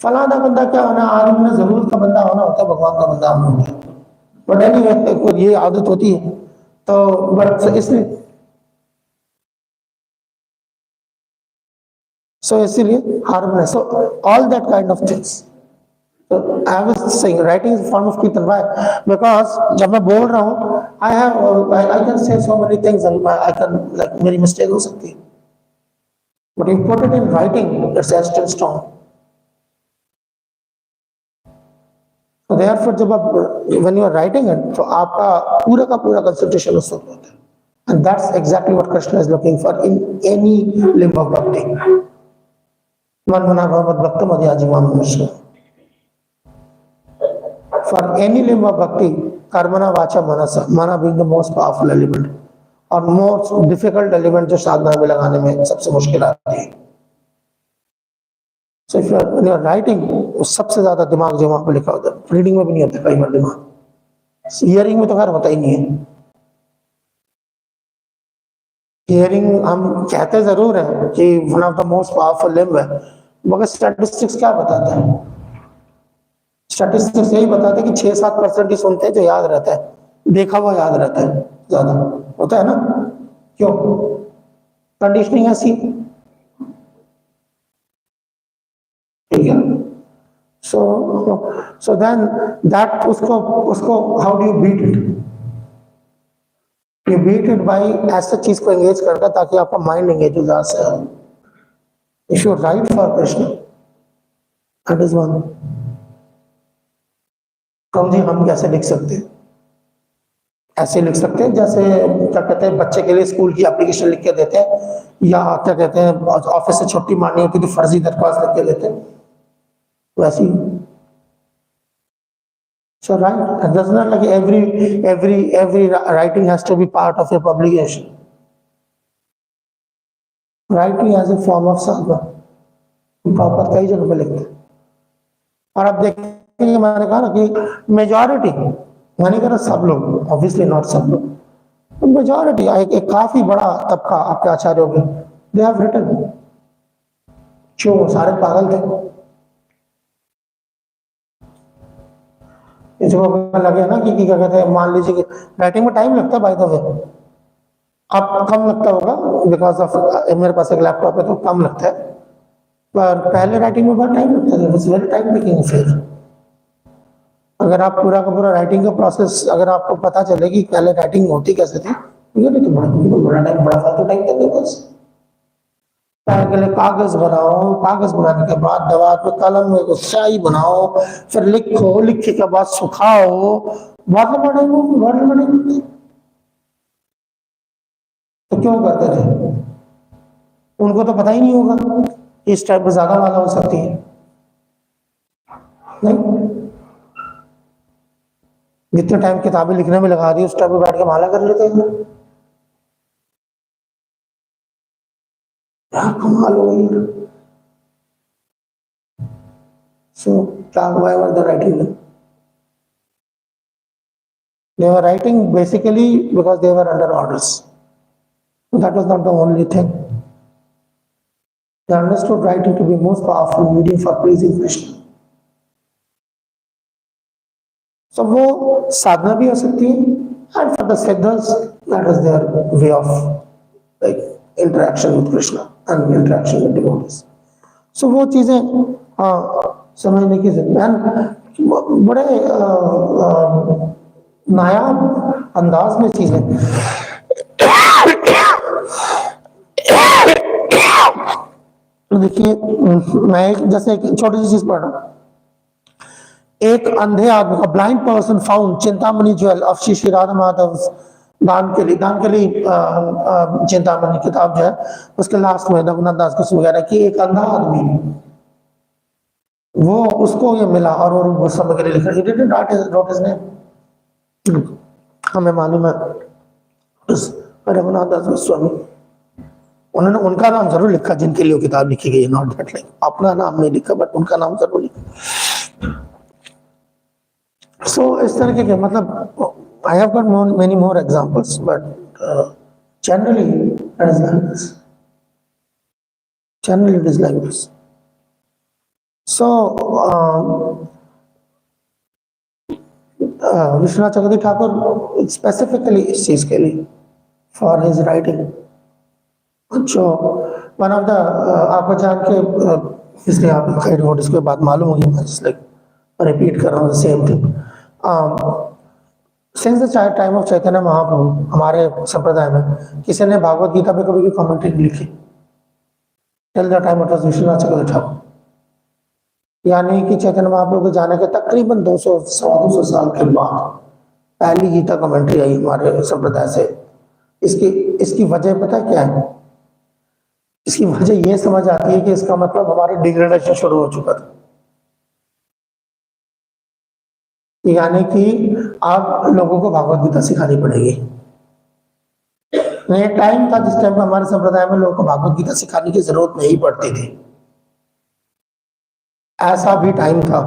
फलाना बंदा क्या होना, आदमी में जरूरत का बंदा होना होता है, भगवान का बंदा होना होता है। बट एनीवे ये आदत होती है, तो बट इसलिए इसीलिए harmonise, so all that kind of things. So I was saying writing is a form of kirtan. Why? Because जब मैं बोल रहा हूँ, I can say so many things and I can, like, मेरी मिस्टेक हो सकती है, but you put it in writing, it's etched in stone. So therefore जब आप when you are writing it, तो आपका पूरा का पूरा concentration उस वक्त होता है, and that's exactly what Krishna is looking for in any limb of bhakti. मन मना भगवत भक्तम अध्याजिमाम मनुष्य। For any limb of bhakti, karmana vacha manasa, mana being the most powerful element और most difficult element जो साधना में लगाने में सबसे मुश्किल आती है। So if when you are writing, सबसे ज्यादा दिमाग जो वहां पर लिखा होता है, रीडिंग में भी नहीं होता कई बार दिमाग, हियरिंग में तो खैर होता ही नहीं है। हियरिंग हम कहते जरूर है कि one of the most powerful limb है, मगर स्टैटिस्टिक्स क्या बताता है? स्टैटिस्टिक्स यही बताते हैं कि 6-7% ही सुनते हैं जो याद रहता है, देखा हुआ याद रहता है, ज्यादा होता है ना, क्यों? कंडीशनिंग ऐसी, ठीक है। सो देन दैट उसको how do you beat it? You beat it by ऐसा चीज को एंगेज करना ताकि आपका माइंड एंगेज हो जाए। You should write for Krishna, that is one. कम जी हम कैसे लिख सकते हैं? ऐसे लिख सकते हैं जैसे क्या कहते हैं, बच्चे के लिए स्कूल की एप्लीकेशन लिख के देते हैं, या क्या कहते हैं ऑफिस से छुट्टी मारनी होती तो फर्जी दरख्वास्त लिख के देते हैं, वैसी। So right, it does not like every writing has to be part of a publication. Writing as a form of sadhana, proper कई जगह पे लिखते हैं। और आप देखेंगे, मैंने कहा ना कि मेजॉरिटी, मैंने कहा सब लोग, ऑब्वियसली नॉट सब लोग, मेजॉरिटी एक काफी बड़ा तबका आपके आचार्यों के, दे हैव रिटन। क्यों? सारे पागल थे। इसको लगे ना कि क्या कहते हैं, मान लीजिए कि राइटिंग में टाइम लगता है, बाय द वे अब कम लगता होगा बिकॉज ऑफ मेरे पास एक लैपटॉप है तो कम लगता है, पर पहले राइटिंग में बहुत टाइम लगता है, वेरी टाइम टेकिंग। फिर अगर आप पूरा का पूरा राइटिंग का प्रोसेस अगर आपको पता चले कि पहले राइटिंग होती कैसे थी, तो ये तो बड़ा टाइम, बड़ा फालतू टाइम लगेगा बस। पहले के लिए कागज बनाओ, कागज बनाने के बाद दवा पे कलम में स्याही बनाओ, फिर लिखो, लिखने के बाद सुखाओ, बहुत लंबा टाइम हो, बहुत लंबा टाइम। तो क्यों करते थे? उनको तो पता ही नहीं होगा इस टाइप में ज्यादा माला हो सकती है, नहीं? जितने टाइम किताबें लिखने में लगा दी उस टाइम में बैठ के माला कर लेते हैं। कमाल हो गई। So, why were they writing them? They were writing basically because they were under orders. That was not the only thing. They understood writing to be most powerful medium for praising Krishna. So वो साधना भी हो सकती है, and for the siddhas that is their way of like interaction with Krishna and interaction with devotees. So वो चीजें समझने की जरूरत है। बड़े नायाब अंदाज में चीजें देखिए, मैं जैसे एक छोटी सी चीज पढ़ रहा हूं। एक अंधे आदमी का blind person found Chintamani jewel of Shri Shri Radha Madhav दान के लिए चिंतामणि किताब जो है उसके लास्ट में रघुनाथ दास को वगैरह की एक अंधा आदमी वो उसको ये मिला और वो गुस्सा में लिखा हमें मालूम है रघुनाथ दास गोस्वामी उन्होंने उनका नाम जरूर लिखा जिनके लिए किताब लिखी गई, नॉट दैट लाइक अपना नाम नहीं लिखा बट उनका नाम जरूर लिखा। सो इस तरीके के मतलब I have got many more examples but generally it is like this, generally it is like this. So Vishwanath Chakravarti Thakur specifically इस चीज के लिए फॉर हिज राइटिंग जो वन ऑफ द आपको जान के इसलिए आप नोटिस के बाद मालूम होगी, मैं जस्ट लाइक रिपीट कर रहा हूँ same thing. Since the time of Chaitanya Mahaprabhu हमारे संप्रदाय में किसी ने भागवत गीता पे कभी भी कमेंट्री नहीं लिखी till the time of Vishwanath Chakravarti Thakur, यानी कि चैतन्य महाप्रभु के जाने के तकरीबन 200 साल के बाद पहली गीता कमेंट्री आई हमारे संप्रदाय से। इसकी वजह पता क्या है? इसकी वजह यह समझ आती है कि इसका मतलब हमारा डिग्रेडेशन शुरू हो चुका था, यानी कि अब लोगों को भागवत गीता सिखानी पड़ेगी। ये टाइम था जिस टाइम पर हमारे संप्रदाय में लोगों को भागवत गीता सिखाने की जरूरत नहीं पड़ती थी, ऐसा भी टाइम था।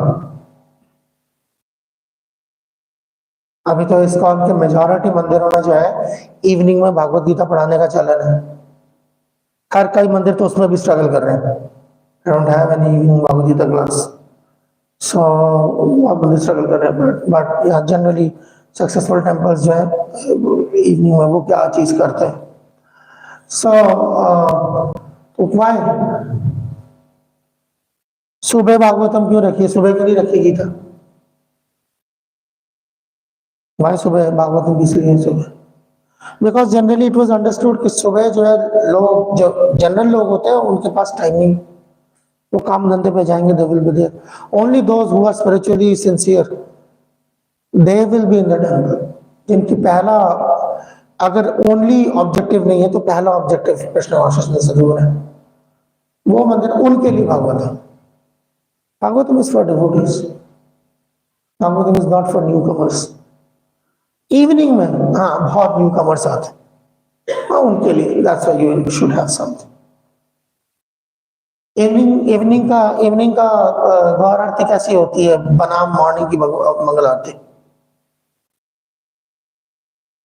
अभी तो इस्कॉन के मेजॉरिटी मंदिरों में जो है इवनिंग में भागवत गीता पढ़ाने का चलन है। हर कई मंदिर तो उसमें भी स्ट्रगल कर रहे हैं, don't have any evening Bhagavad Gita class, so आप मंदिर स्ट्रगल कर रहे हैं। बट यहाँ जनरली सक्सेसफुल टेम्पल्स जो है इवनिंग में वो क्या चीज करते हैं। सो व्हाई सुबह भागवतम क्यों रखिए, सुबह क्यों नहीं रखी गीता? भाई सुबह भागवतम इसलिए सुबह because generally it was understood कि सुबह जो है लोग जो जनरल लोग होते हैं उनके पास टाइमिंग, वो काम धंधे पे जाएंगे, they will be there only those who are spiritually sincere they will be in the temple. जिनकी पहला अगर ओनली ऑब्जेक्टिव नहीं है तो पहला ऑब्जेक्टिव कृष्ण कॉन्शियसनेस जरूर है, वो मंदिर उनके लिए Bhagavatam. Bhagavatam is for devotees, Bhagavatam is not for new commerce. Evening में हाँ बहुत न्यू कमर्स आते हैं, हाँ उनके लिए that's why you should have something. Evening का गौर आरती कैसी होती है बनाम मॉर्निंग की मंगल आरती?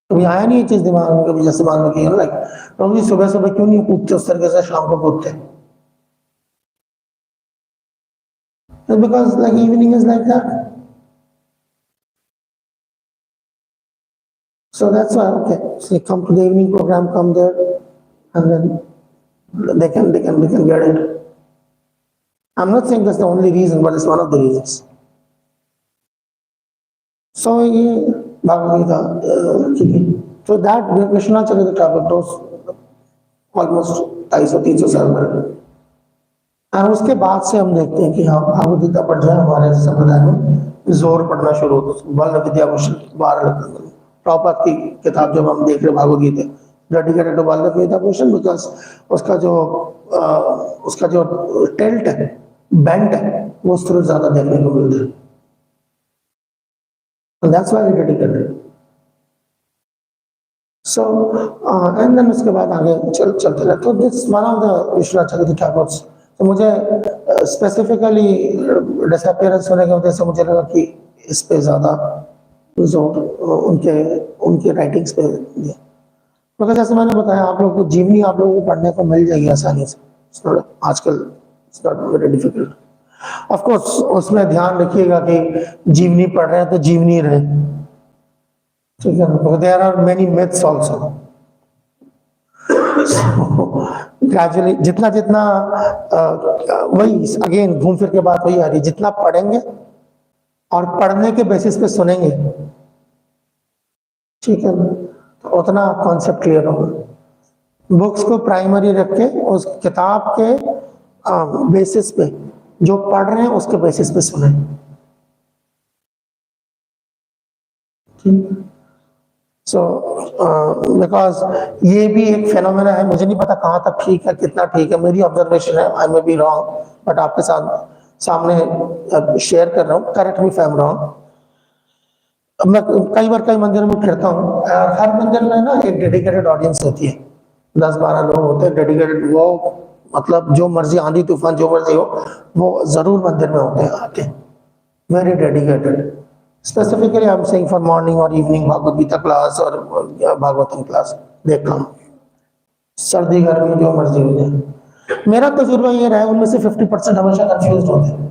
कभी आया नहीं ये चीज दिमाग में कभी? जैसे मान लो कि लाइक प्रभु जी सुबह सुबह क्यों नहीं कूदते उस तरीके से शाम को कूदते? Because like evening is like that. So that's why, okay, so they come to the evening program, come there, and then they can get it. I'm not saying that's the only reason, but it's one of the reasons. So ये Bhagavad Gita, so that Krishna Chakrita Thakur, those almost 250-300 साल पहले, और उसके बाद से हम देखते हैं कि हाँ भागवत गीता पर जो है हमारे संप्रदाय में जोर पड़ना शुरू होता है। बाल विद्याभूषण 12 प्रॉपर की किताब जब हम देख रहे भागवत गीता डेडिकेटेड टू बाल विद्याभूषण, बिकॉज उसका जो टेल्ट है, बेंट है, वो थोड़ा ज्यादा देखने को मिलता है। And that's why we dedicated. So and then उसके बाद आगे चलते रहे। तो this one of the Vishwanath Chakravarti Thakur, तो मुझे स्पेसिफिकली डिसअपीयरेंस होने की वजह से मुझे लगा कि इस पे ज्यादा जोर उनके राइटिंग्स पे दिया। मगर जैसे मैंने बताया आप लोग को जीवनी आप लोगों को पढ़ने को मिल जाएगी आसानी से, आजकल it's not very difficult. Of course उसमें ध्यान रखिएगा कि जीवनी पढ़ रहे हैं तो जीवनी रहे, ठीक है। There are many myths also. Gradually जितना जितना वही अगेन घूम फिर के बात वही आ रही, जितना पढ़ेंगे और पढ़ने के बेसिस पे सुनेंगे, ठीक है, तो उतना कॉन्सेप्ट क्लियर होगा। बुक्स को प्राइमरी रख के उस किताब के बेसिस पे जो पढ़ रहे हैं उसके बेसिस पे सुने, ठीक। सो बिकॉज ये भी एक फेनोमेना है, मुझे नहीं पता कहाँ तक ठीक है कितना ठीक है, मेरी ऑब्जर्वेशन है, आई मे बी रॉन्ग, बट आपके साथ सामने शेयर कर रहा हूँ, correct me if I am wrong. मैं कई बार कई मंदिर में फिरता हूँ और हर मंदिर में ना एक डेडिकेटेड ऑडियंस होती है, 10-12 लोग होते हैं डेडिकेटेड, वो मतलब जो मर्जी आंधी तूफान जो मर्जी हो वो जरूर मंदिर में होते हैं, आते हैं, very dedicated. Specifically I am saying for morning और इवनिंग भगवत गीता क्लास और भागवतम क्लास देखता हूँ, सर्दी गर्मी जो मर्जी हो जाए। मेरा तजुर्बा ये रहा है उनमें से 50% हमेशा कंफ्यूज होते हैं।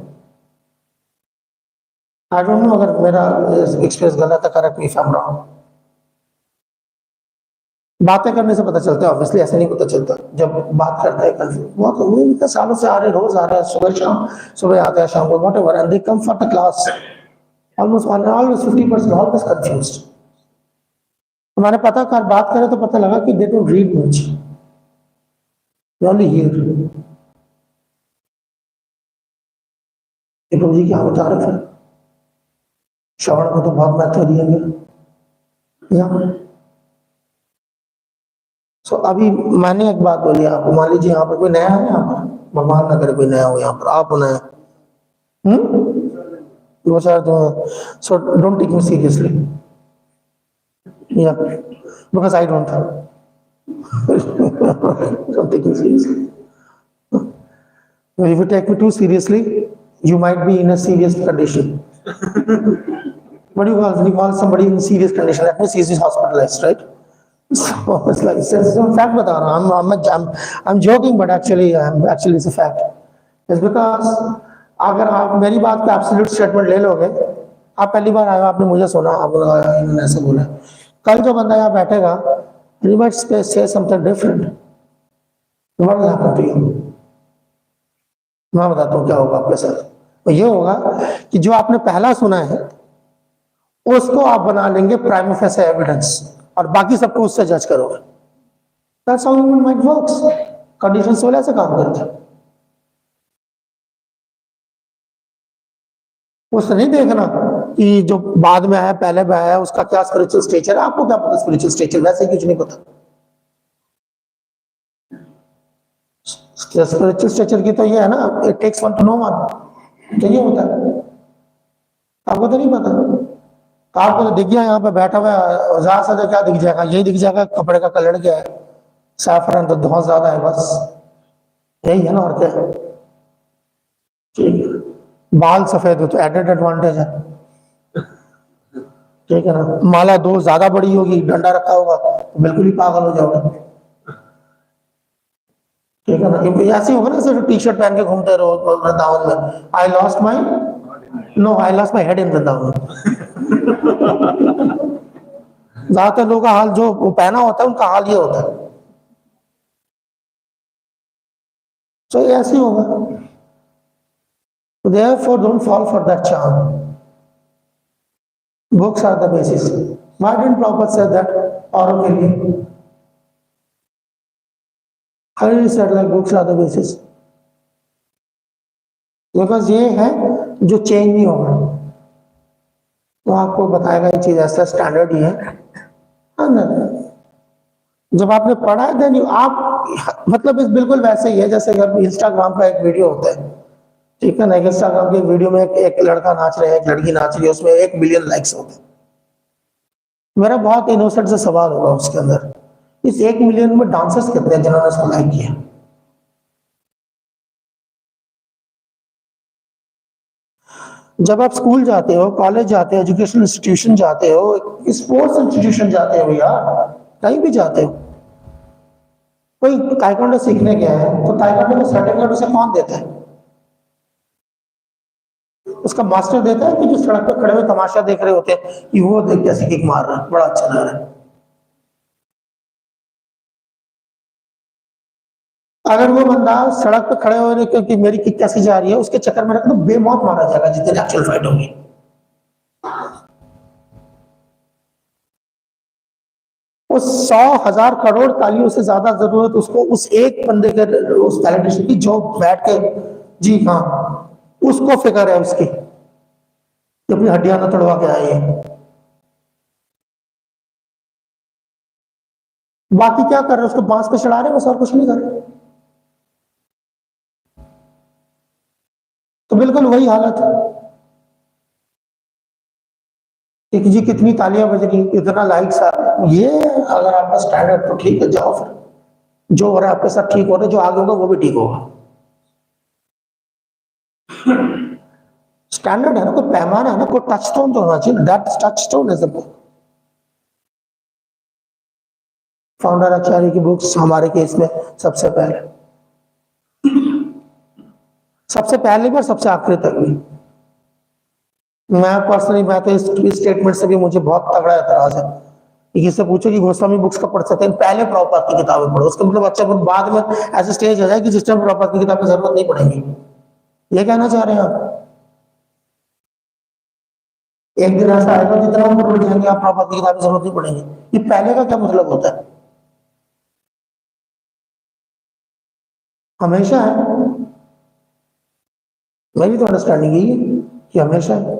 आई डोंट नो अगर मेरा एक्सपीरियंस गलत है, correct me if I am wrong. बातें करने से पता चलता है, ऑब्वियसली ऐसे नहीं पता चलता, जब बात करते हैं कंफ्यूज वो तो वो इनका सालों से आ रहे, रोज आ रहे हैं, सुबह शाम, सुबह आते हैं शाम को, whatever, and they come for the class almost 50% always confused। मैंने पता कर बात करें तो पता लगा कि they don't read much, they only hear। प्रभु जी की क्या तारीफ है, श्रवण को तो बहुत महत्व दिया गया। सो अभी मैंने एक बात बोली आपको, मान लीजिए यहाँ पर कोई नया है, यहाँ पर भगवान न करे कोई नया हो यहाँ पर, आप नया, वो शायद, so don't take me seriously, yeah, because I don't don't take me seriously। If you take me too seriously, you might be in a serious condition। What do you call somebody in serious condition? That means he's hospitalized, right? So it's like, it's a fact बता रहा हूँ, I'm joking, but actually it's a fact। It's because अगर आप मेरी बात पे absolute statement ले लोगे, आप पहली बार आए हो, आपने मुझे सुना, आपको लगा इन्होंने ऐसे बोला, कल जो बंदा यहाँ बैठेगा he might say something different, what will happen to you? मैं बताता हूँ क्या होगा आपके साथ। तो ये होगा कि जो आपने पहला सुना है उसको आप बना लेंगे प्राइमा फेसी एविडेंस और बाकी सबको उससे जज करोगे। That's how human mind works। Conditions वाले ऐसे काम करते हैं। उससे नहीं देखना कि जो बाद में आया पहले में आया उसका क्या स्पिरिचुअल स्टेचर है, आपको क्या पता स्पिरिचुअल स्टेचर, वैसे कुछ नहीं पता। स्पिरिचुअल स्टेचर की तो ये है ना, it takes one to know one, तो ये होता है, आपको तो नहीं पता। तो आपको तो दिख गया यहाँ पे बैठा हुआ है, ज्यादा से क्या दिख जाएगा, यही दिख जाएगा कपड़े का कलर क्या है, सैफरन तो बहुत ज्यादा है, बस यही है ना, और क्या है, ठीक है। बाल सफेद हो तो एडेड एडवांटेज है, ठीक है ना। माला 2 ज्यादा बड़ी होगी, डंडा रखा होगा तो बिल्कुल ही पागल हो जाओगे, ठीक है ना। ऐसे होगा ना, सिर्फ टी शर्ट पहन के घूमते रहो वृंदावन में, I lost my head in Vrindavan. ज्यादातर लोगों का हाल जो वो पहना होता है उनका हाल ये होता है, तो ऐसे ही होगा। Therefore, don't fall for that charm। Books are the basis। Why didn't Prabhupada say that औरों के लिए? How did he say like books are the basis? Because ये है जो चेंज नहीं होगा, तो आपको बताएगा ये चीज ऐसा स्टैंडर्ड ही है। जब आपने पढ़ा है देन आप मतलब इस बिल्कुल वैसे ही है जैसे इंस्टाग्राम का एक वीडियो होता है, ठीक है ना। इंस्टाग्राम के वीडियो में एक लड़का नाच रहा है, एक लड़की नाच रही है, उसमें 1 मिलियन लाइक्स होते हैं। मेरा बहुत इनोसेंट से सवाल होगा उसके अंदर, इस 1 मिलियन में डांसर्स कितने हैं जिन्होंने उसको लाइक किया? जब आप स्कूल जाते हो, कॉलेज जाते हो, एजुकेशनल इंस्टीट्यूशन जाते हो, स्पोर्ट्स इंस्टीट्यूशन जाते हो, या कहीं भी जाते हो, कोई ताइक्वांडो सीखने गया है तो ताइक्वांडो का सर्टिफिकेट उसे कौन देता है? उसका मास्टर देता है कि जो सड़क पे खड़े हुए तमाशा देख रहे होते हैं कि वो देख कैसे किक मार रहा है, बड़ा अच्छा लग रहा है। अगर वो बंदा सड़क पे खड़े हो रहे कि मेरी किक कैसी जा रही है उसके चक्कर में रख तो बेमौत मारा जाएगा जितनी एक्चुअल फाइट होगी। उस 100,000 करोड़ तालियों से ज्यादा जरूरत उसको उस एक बंदे के उस वैलिडेशन की जो बैठ के जी हाँ उसको फिक्र है उसकी कि अपनी हड्डियां ना तोड़वा के आई है। बाकी क्या कर रहे हैं उसको बांस पे चढ़ा रहे हैं बस और कुछ नहीं कर रहे। तो बिल्कुल वही हालत है कि जी कितनी तालियां बज रही, इतना लाइक्स आ रहा है। ये अगर आपका स्टैंडर्ड तो ठीक है, जाओ फिर जो हो रहा है आपके साथ ठीक हो रहा है, जो आगे होगा वो भी ठीक होगा। स्टैंडर्ड है ना, कोई पैमाना है ना, कोई टचस्टोन तो होना चाहिए। That touchstone is the book. Founder Acharya की बुक्स हमारे केस में सबसे पहले भी और सबसे आखिरी तक भी। मैं पर्सनली मैं तो इस स्टेटमेंट से भी मुझे बहुत तगड़ा एतराज है कि किससे पूछो कि गोस्वामी बुक्स का पढ़ सकते हैं, पहले प्रभुपाद की किताबें पढ़ो। उसका मतलब अच्छा बाद में ऐसे स्टेज आ जाए कि जिस टाइम प्रभुपाद की किताबें जरूरत नहीं पड़ेगी। ये कहना चाह रहे हैं आप? एक दिन ऐसा आएगा जितना ऊपर उठ जाएंगे आप प्रभुपाद की किताबें जरूरत नहीं पड़ेगी। ये पहले का क्या मतलब होता है? हमेशा है। मेरी तो अंडरस्टैंडिंग यही है कि हमेशा है।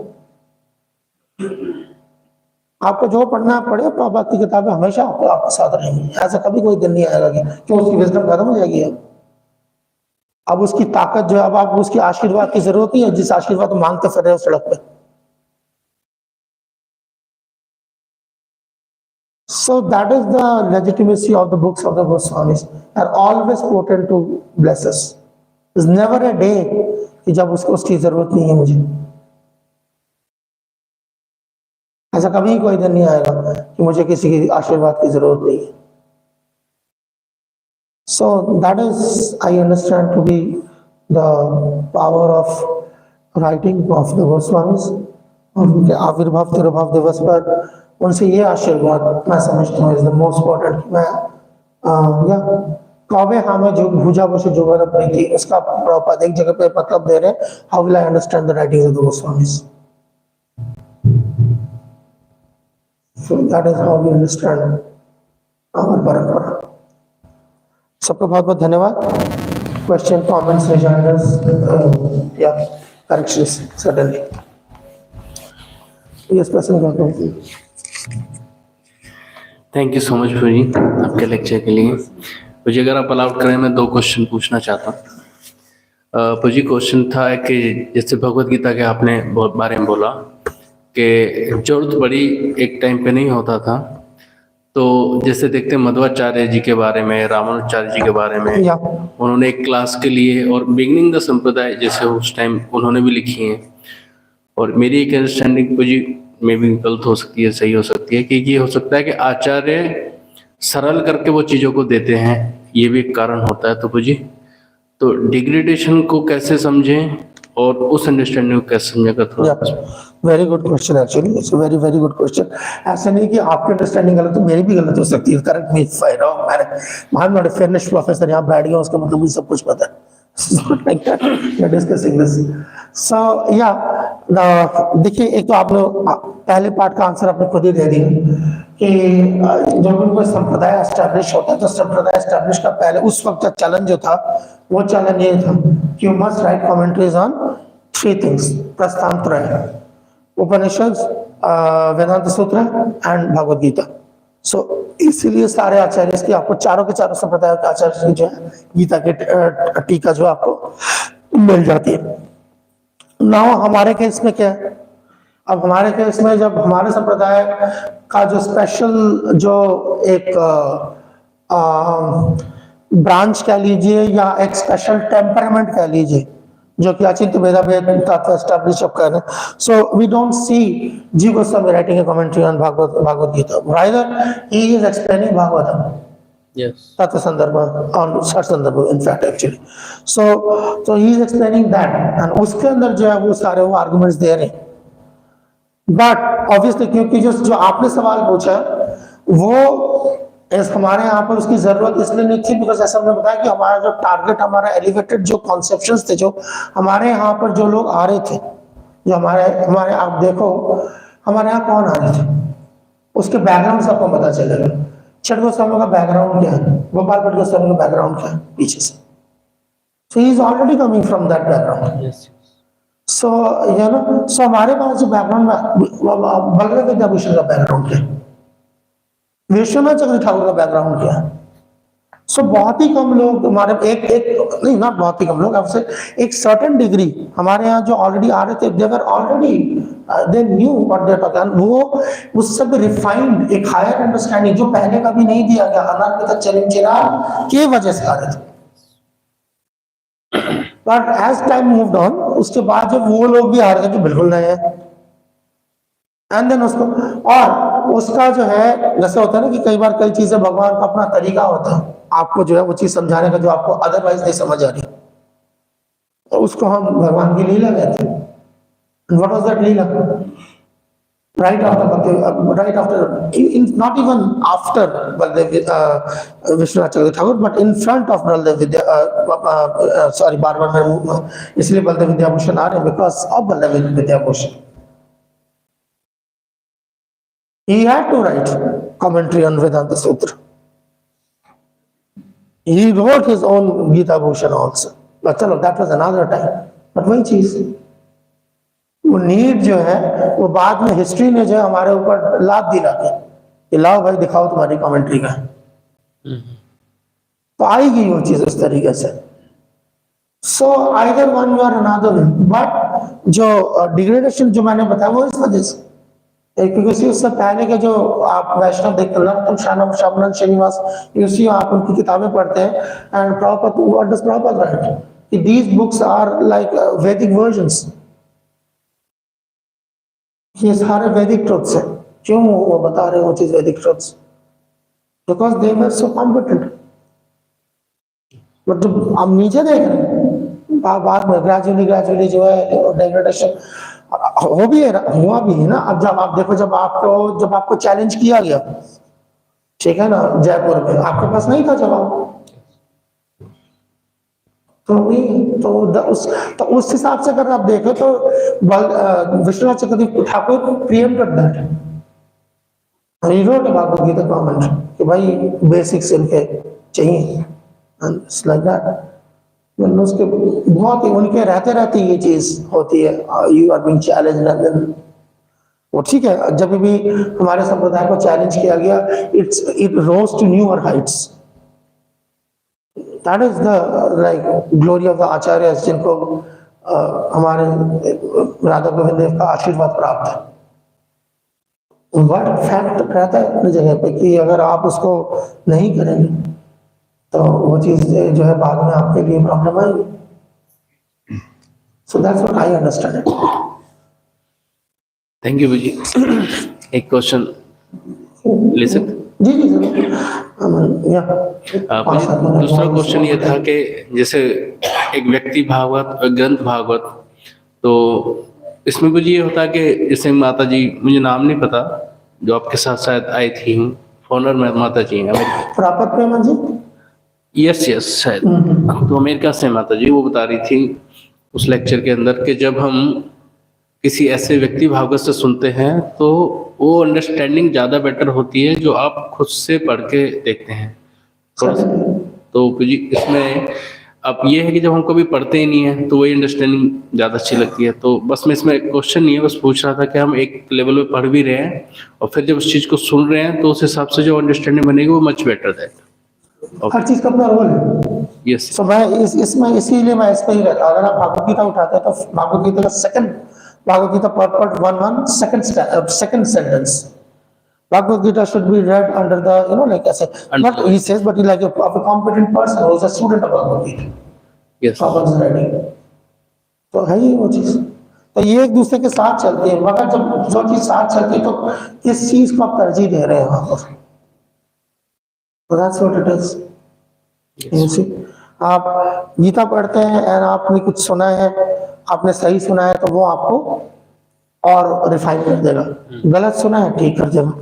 आपको जो पढ़ना है पढ़े, प्रभुपाद की किताबें हमेशा आपके साथ रहेंगी। ऐसा कभी कोई दिन नहीं आएगा कि क्यों उसकी विजडम खत्म हो जाएगी। अब उसकी ताकत जो है, अब आपको उसकी आशीर्वाद की जरूरत नहीं है जिस आशीर्वाद मांगते फिर रहे हो सड़क पे। So that is the legitimacy of the books of the Goswamis are always potent to bless us. There's never a day कि जब उसकी जरूरत नहीं है मुझे। ऐसा कभी कोई दिन नहीं आएगा कि मुझे किसी की आशीर्वाद की जरूरत नहीं है। So that is I understand to be the power of writing of the Goswamis। उनके आविर्भाव तिरुभाव दिवस पर उनसे ये आशीर्वाद मैं समझता हूँ इज द मोस्ट इम्पोर्टेंट। मैं या कौवे हमें जो भूजा बसे जो वाला प्रीति इसका प्रॉपर एक जगह पे मतलब दे रहे हैं। How will I understand the writings of the Goswamis? So that is how we understand our parampara. सबका बहुत बहुत धन्यवाद। क्वेश्चन कमेंट्स रिजॉइंडर्स या करेक्शंस सडनली यस प्रश्न करता हूँ। थैंक यू सो मच जी आपके लेक्चर के लिए। मुझे अगर आप अलाउड करें मैं 2 क्वेश्चन पूछना चाहता हूँ। जी क्वेश्चन था कि जैसे भगवत गीता के आपने बहुत बारे में बोला कि जरूरत बड़ी एक टाइम पे नहीं होता था, तो जैसे देखते हैं मध्वाचार्य जी के बारे में, रामानुजाचार्य जी के बारे में, उन्होंने एक क्लास के लिए और बिगनिंग द संप्रदाय जैसे उस टाइम उन्होंने भी लिखी हैं। और मेरी एक अंडरस्टैंडिंग जी में भी गलत हो सकती है, सही हो सकती है, कि ये हो सकता है कि आचार्य सरल करके वो चीज़ों को देते हैं, ये भी एक कारण होता है। तो जी तो डिग्रेडेशन को कैसे समझें और उस अंडरस्टैंडिंग को कैसे समझेगा थोड़ा? Very good question, actually it's very very good question. ऐसा नहीं कि आपकी अंडरस्टैंडिंग गलत हो, मेरी भी गलत हो सकती है। Correct me if I wrong. I am not a fairness professor, यहाँ बैठ गया उसका मतलब मुझे सब कुछ पता है। देखिए, एक तो आप लोग पहले पार्ट का आंसर आपने खुद ही दे दिया कि जब उनको संप्रदाय एस्टैब्लिश होता है तो संप्रदाय एस्टैब्लिश का पहले उस वक्त का चलन जो था वो चलन ये था कि you must write commentaries on 3 things, प्रस्थान त्रय, उपनिषद, वेदांत सूत्र एंड भगवद गीता। सो इसीलिए सारे आचार्य की आपको चारों के चारों संप्रदाय के आचार्य जो है गीता के टीका जो आपको मिल जाती है। नाउ हमारे केस में क्या है? अब हमारे केस में जब हमारे संप्रदाय का जो स्पेशल जो एक ब्रांच कह लीजिए या एक स्पेशल टेम्परामेंट कह लीजिए जो कि अचिंत वेदा वेद तत्व एस्टैब्लिश कर रहे हैं। So we don't see Ji Goswami writing a commentary on Bhagavad Gita, rather he is explaining Bhagavatam। Yes. Tatra Sandarbha, on Sat Sandarbha, in fact, actually. So he is explaining that, and उसके अंदर जो है वो सारे वो arguments दे रहे हैं. But obviously क्योंकि जो आपने सवाल पूछा वो हमारे यहाँ पर उसकी जरूरत इसलिए नहीं थी, बिकॉज ऐसा हमने बताया कि हमारा जो टारगेट, हमारा एलिवेटेड जो कॉन्सेप्शंस थे, जो हमारे यहाँ पर जो लोग आ रहे थे, जो हमारे आप देखो हमारे यहाँ कौन आ रहे थे, उसके बैकग्राउंड से आपको पता चलेगा. छठ गोस्वामी का बैकग्राउंड क्या है, गोपाल भट्ट गोस्वामी का बैकग्राउंड क्या है पीछे से. So he is already coming from that background. Yes. So so हमारे पास जो बैकग्राउंड बलराम विद्याभूषण का बैकग्राउंड क्या है, विश्वनाथ चक्रवर्ती ठाकुर का बैकग्राउंड क्या है. सो बहुत ही कम लोग हमारे एक एक नहीं, ना बहुत ही कम लोग, आपसे एक सर्टेन डिग्री हमारे यहाँ जो ऑलरेडी आ रहे थे, they were already they knew what they talking, वो उस सब रिफाइंड एक हायर अंडरस्टैंडिंग जो पहले कभी नहीं दिया गया, अनारपिता चिराग के वजह से आ रहे थे. But as time moved on, उसके बाद जब वो लोग भी आ रहे थे जो बिल्कुल नए हैं, एंड देन उसको, और उसका जो है जैसे होता है ना कि कई बार कई चीजें भगवान का अपना तरीका होता है आपको जो है वो चीज समझाने का जो आपको अदरवाइज नहीं समझ आ रही, तो उसको हम भगवान की लीला कहते हैं. What was that Leela? right after not even after Baldev Vishwanath Chakravarti Thakur, but in front of Baldev Vidya sorry बार-बार मैं इसलिए बलदेव विद्याभूषण आ रहे हैं because of Baldev Vidyabhushan. He had to write commentary on Vedanta Sutra. He wrote his own Gita Bhushan also. But चलो that was another time. But वही चीज, वो need जो है वो बाद में हिस्ट्री ने जो है हमारे ऊपर लाद दिला के कि लाओ भाई दिखाओ तुम्हारी कमेंट्री का. तो आएगी वो चीज उस तरीके से. सो आइदर वन और अनदर, बट जो डिग्रेडेशन जो मैंने बताया वो इस वजह से, क्योंकि उससे पहले के जो आप वैष्णव देखते हैं, शबनम श्रीनिवास, उसी आप उनकी किताबें पढ़ते हैं, and proper what does proper write, these books are like Vedic versions. ये सारे वैदिक ट्रुथ्स हैं. क्यों वो बता रहे हैं वो चीज वैदिक truths? Because they were so competent. But जब हम नीचे देख रहे हैं बाद में ग्रेजुअली जो है डेग्रेडेशन हो भी है, हुआ भी है ना. अब जब आप देखो, जब आपको चैलेंज किया गया, ठीक है ना, जयपुर में आपके पास नहीं था जवाब, तो उस हिसाब से अगर आप देखें तो Vishwanath Chakravarti Thakur preempted that. He wrote Bhagavad Gita comment कि भाई बेसिक्स इनके चाहिए, लाइक दैट. उसके बहुत ही उनके रहते ये चीज होती है, यू आर बीइंग चैलेंज्ड. वो ठीक है, जब भी हमारे संप्रदाय को चैलेंज किया गया, it rose to newer heights. That is the like glory of the Acharya, जिनको हमारे राधा गोविंद देव का आशीर्वाद प्राप्त है. बट फैक्ट रहता है अपनी जगह पे कि अगर आप उसको नहीं करेंगे तो वो चीज जो है बाद में आपके लिए प्रॉब्लम आएगी. So that's what I understand. Thank you ji. एक क्वेश्चन ले सकते? जी जी जरूर. दूसरा क्वेश्चन ये था कि जैसे एक व्यक्ति भागवत, ग्रंथ भागवत, तो इसमें कुछ ये होता है कि जैसे माता जी, मुझे नाम नहीं पता, जो आपके साथ शायद आई थी, फॉनर में माता जी प्राप्त प्रेमा जी, यस शायद, तो अमेरिका से माता जी वो बता रही थी उस लेक्चर के अंदर कि जब हम किसी ऐसे व्यक्ति भागवत से सुनते हैं तो वो अंडरस्टैंडिंग ज़्यादा बेटर होती है जो आप खुद से पढ़ के देखते हैं. तो जी इसमें अब ये है कि जब हम कभी पढ़ते ही नहीं है तो वही अंडरस्टैंडिंग ज़्यादा अच्छी लगती है. तो बस मैं इसमें क्वेश्चन नहीं है, बस पूछ रहा था कि हम एक लेवल पे पढ़ भी रहे हैं और फिर जब उस चीज़ को सुन रहे हैं तो उस हिसाब से जो अंडरस्टैंडिंग बनेगी वो मच बेटर दैट. हर चीज का अपना रोल है. यस. तो मैं इसमें इसीलिए मैं इस पे ही रहता. अगर आप भागवत गीता उठाते हैं तो भागवत गीता का second, Bhagavad Gita part 1 second sentence, Bhagavad Gita should be read under the, like I said, not he says, but like a competent person who is a student of Bhagavad Gita. Yes. तो है ही वो चीज. तो ये एक दूसरे के साथ चलती है, मगर जब जो चीज साथ चलती है तो किस चीज को आप तरजीह दे रहे हैं वहां पर. That's what it is. You see, आप गीता पढ़ते हैं और आपने कुछ सुना है, आपने सही सुना है तो वो आपको और रिफाइन कर देगा, गलत सुना है ठीक कर देगा।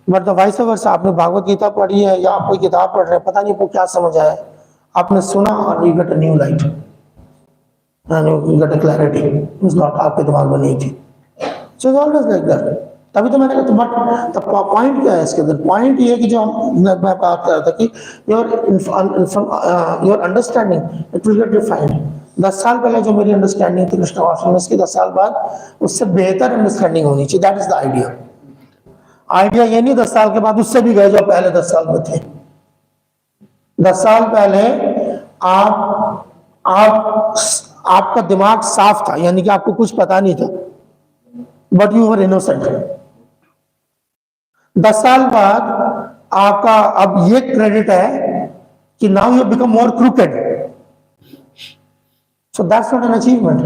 बट द वाइस वर्सा, आपने भागवत गीता पढ़ी है या आप कोई किताब पढ़ रहे हैं, पता नहीं आपको क्या समझ आया, आपने सुना और you get a new light and you get a clarity, it's not आपके दिमाग में नहीं थी। So it's always like that. तभी तो मैंने कहा, बट पॉइंट क्या है इसके अंदर? पॉइंट ये है कि जो मैं बात कर रहा था कि your understanding it will get refined. 10 साल पहले जो मेरी अंडरस्टैंडिंग थी कृष्ण कॉन्शियसनेस की, 10 साल बाद उससे बेहतर अंडरस्टैंडिंग होनी चाहिए। That is the idea. Idea ये नहीं 10 साल के बाद उससे भी गए जो पहले 10 साल में थे। 10 साल पहले आपका दिमाग साफ था, यानी कि आपको कुछ पता नहीं था, बट यू वर इनोसेंट। 10 साल बाद आपका अब ये क्रेडिट है कि now you become more crooked, so that's not an achievement.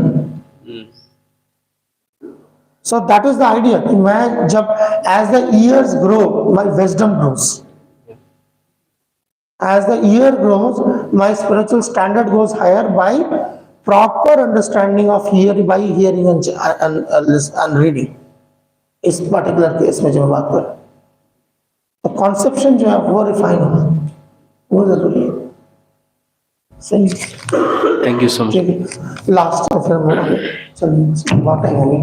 So that is the idea कि मैं जब as the years grow my wisdom grows, as the year grows my spiritual standard goes higher by proper understanding of hearing and reading। इस particular case में जो मैं बात कर रहा हूं, तो कॉन्सेप्शन जो है वो रिफाइन होना वो जरूरी है। सही, thank you so much. Last फिर बहुत टाइम हो गया।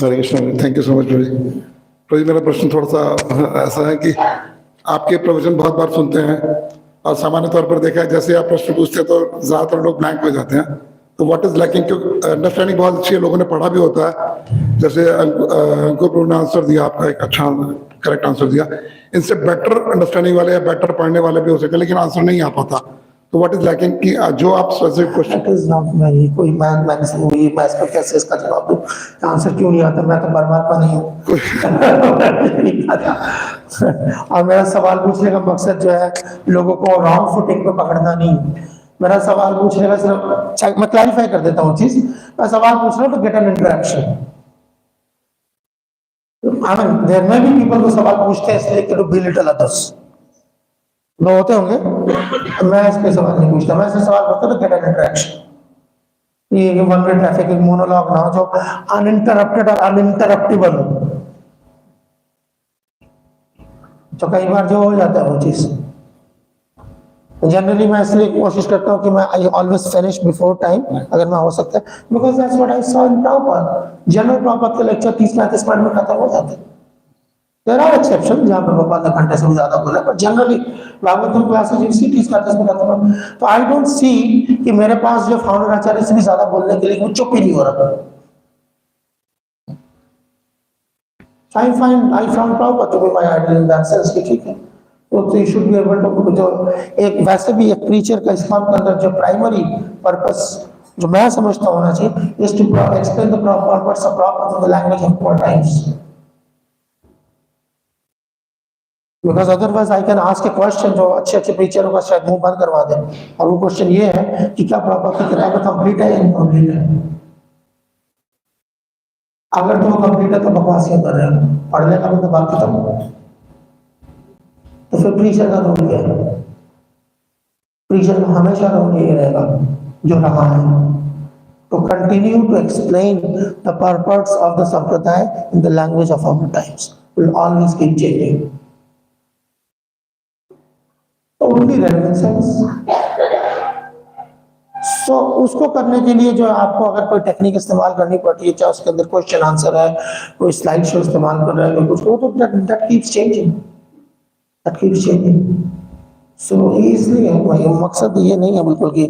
Hare Krishna, thank you so much Prabhu ji. मेरा प्रश्न थोड़ा सा ऐसा है कि आपके प्रवचन बहुत बार सुनते हैं और सामान्य तौर पर देखा है जैसे आप प्रश्न पूछते हैं तो ज्यादातर लोग ब्लैंक हो जाते हैं, तो व्हाट इज लैकिंग? क्योंकि अंडरस्टैंडिंग बहुत अच्छी है, लोगों ने पढ़ा भी होता है, जैसे अंकुर प्रभु ने आंसर दिया, आपका एक अच्छा करेक्ट आंसर दिया। इनसे बेटर अंडरस्टैंडिंग वाले या बेटर पढ़ने वाले भी हो सकते हैं, लेकिन आंसर नहीं आ पाता। तो व्हाट इज लैकिंग कि जो आप specific question it is not very कोई मैं इसका कैसे इसका जवाब दूं, आंसर क्यों नहीं आता? मैं तो परमात्मा नहीं हूँ। और मेरा सवाल पूछने का मकसद जो है लोगों को रॉन्ग फुटिंग पे पकड़ना नहीं। मेरा सवाल पूछने का सिर्फ, मैं क्लैरिफाई कर देता हूँ चीज, मैं सवाल पूछ रहा हूँ तो get an interaction. I mean there may be people को सवाल पूछते हैं इसलिए कि टू बिलिटल अदर्स, वो होते होंगे। मैं इस पे सवाल नहीं पूछता, मैं ऐसे सवाल करता तो गेट एन इंटरेक्शन। ये वन वे ट्रैफिक एक मोनोलॉग ना हो जो अनइंटरप्टेड और अनइंटरप्टेबल हो, तो कई बार जो हो जाता है वो चीज। जनरली मैं इसलिए कोशिश करता हूँ कि मैं I always finish before time अगर मैं हो सकता है, because that's what I saw in proper. General proper के लेक्चर 30-35 मिनट में खत्म हो जाते हैं। देयर आर एक्सेप्शन जहाँ पे पापा आधा घंटे से भी ज्यादा बोला, but generally Bhagavatam classes you see 30-35 में खत्म हो। तो आई डोंट सी कि मेरे पास जो फाउंडर आचार्य से भी ज्यादा बोलने के लिए वो चुप ही नहीं हो रहा। I found proper to be my idol in that sense कि ठीक है, तो you should be able to, जो एक वैसे भी एक प्रीचर का इस्लाम के अंदर जो प्राइमरी पर्पस जो मैं समझता होना चाहिए is to explain the purpose of proper in the language of poor times, because otherwise I can ask a question जो अच्छे प्रीचरों का शायद मुंह बंद करवा दे, और वो क्वेश्चन ये है कि क्या प्रॉपर की किताब कंप्लीट है या इनकम्प्लीट है। अगर तो वो कंप्लीट है तो बकवासियां कर रहे हैं, पढ़ने का मतलब बात खत्म हो, तो फिर प्रीचर का रोल क्या है? प्रीचर का हमेशा रोल ये रहेगा जो रहा है, to continue to explain the purpose of the sampradaya in the language of our times, will always keep changing. Only relevance. So उसको करने के लिए जो आपको अगर कोई टेक्निक इस्तेमाल करनी पड़ती है, चाहे उसके अंदर क्वेश्चन आंसर है, कोई स्लाइड शो इस्तेमाल कर रहा है, कुछ वो तो that keeps changing, that keeps changing. So इसलिए मकसद ये नहीं है बिल्कुल कि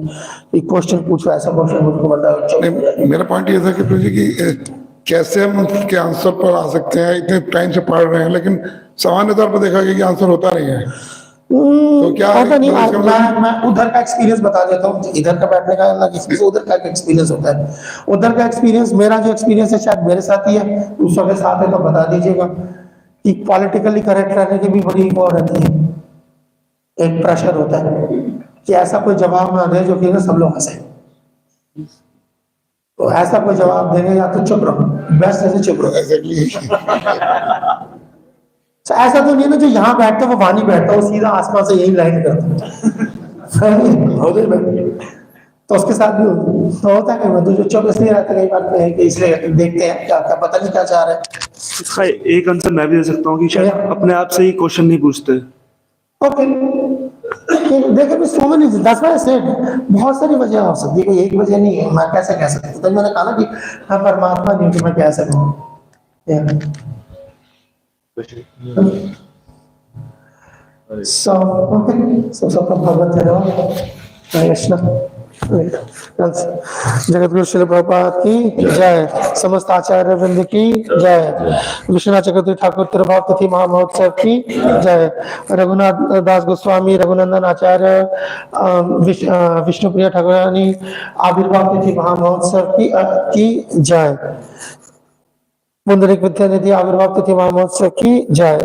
क्वेश्चन पूछो, ऐसा क्वेश्चन मुझको बंदा। मेरा पॉइंट ये था कि प्रभु जी कि कैसे हम उसके आंसर पर आ सकते हैं, इतने टाइम से पढ़ रहे हैं लेकिन सामान्य तौर पर देखा गया कि आंसर होता नहीं है। तो क्या पता नहीं, मैं उधर का एक्सपीरियंस बता देता हूँ, इधर का बैठने का अलग एक्सपीरियंस, उधर का एक्सपीरियंस होता है। उधर का एक्सपीरियंस, मेरा जो एक्सपीरियंस है शायद मेरे साथ ही है, दूसरों के साथ है तो बता दीजिएगा कि पॉलिटिकली करेक्ट रहने की भी बड़ी वो रहती है, एक प्रेशर होता है कि ऐसा कोई जवाब ना दे जो कि ना सब लोग हंसे। तो ऐसा कोई जवाब देंगे या तो चुप रहो, बेस्ट ऐसे चुप रहो। तो ऐसा तो नहीं है ना जो यहाँ बैठता है वो वहां नहीं बैठता, वो सीधा आसमान से यही लाइन करता है। तो उसके साथ भी होता है, कई बार जो चुप इसलिए रहता है, कई बार कहीं कि इसलिए देखते हैं क्या क्या पता नहीं क्या चाह रहे हैं। इसका एक आंसर मैं भी दे सकता हूँ कि शायद अपने आप से ही क्वेश्चन नहीं पूछते। ओके, देखिए so many, that's why I said बहुत सारी वजह हो सकती है, कोई एक वजह नहीं है। मैं कैसे कह सकता हूँ, तो मैंने कहा ना कि मैं परमात्मा नहीं हूँ कि मैं कह सकूँ। सो ओके, सबका भगवत धन्यवाद। हरे कृष्ण। जगत गुरु श्रील प्रभुपाद की जय, समस्त आचार्य वृंद की जय, विश्वनाथ चक्रवर्ती ठाकुर तिरुभाव तिथि महामहोत्सव की जय, रघुनाथ दास गोस्वामी रघुनंदन आचार्य विष्णुप्रिया ठाकुरानी आविर्भाव तिथि महामहोत्सव की जय, पुंडरीक विद्यानिधि आविर्भाव तिथि महामहोत्सव की जय।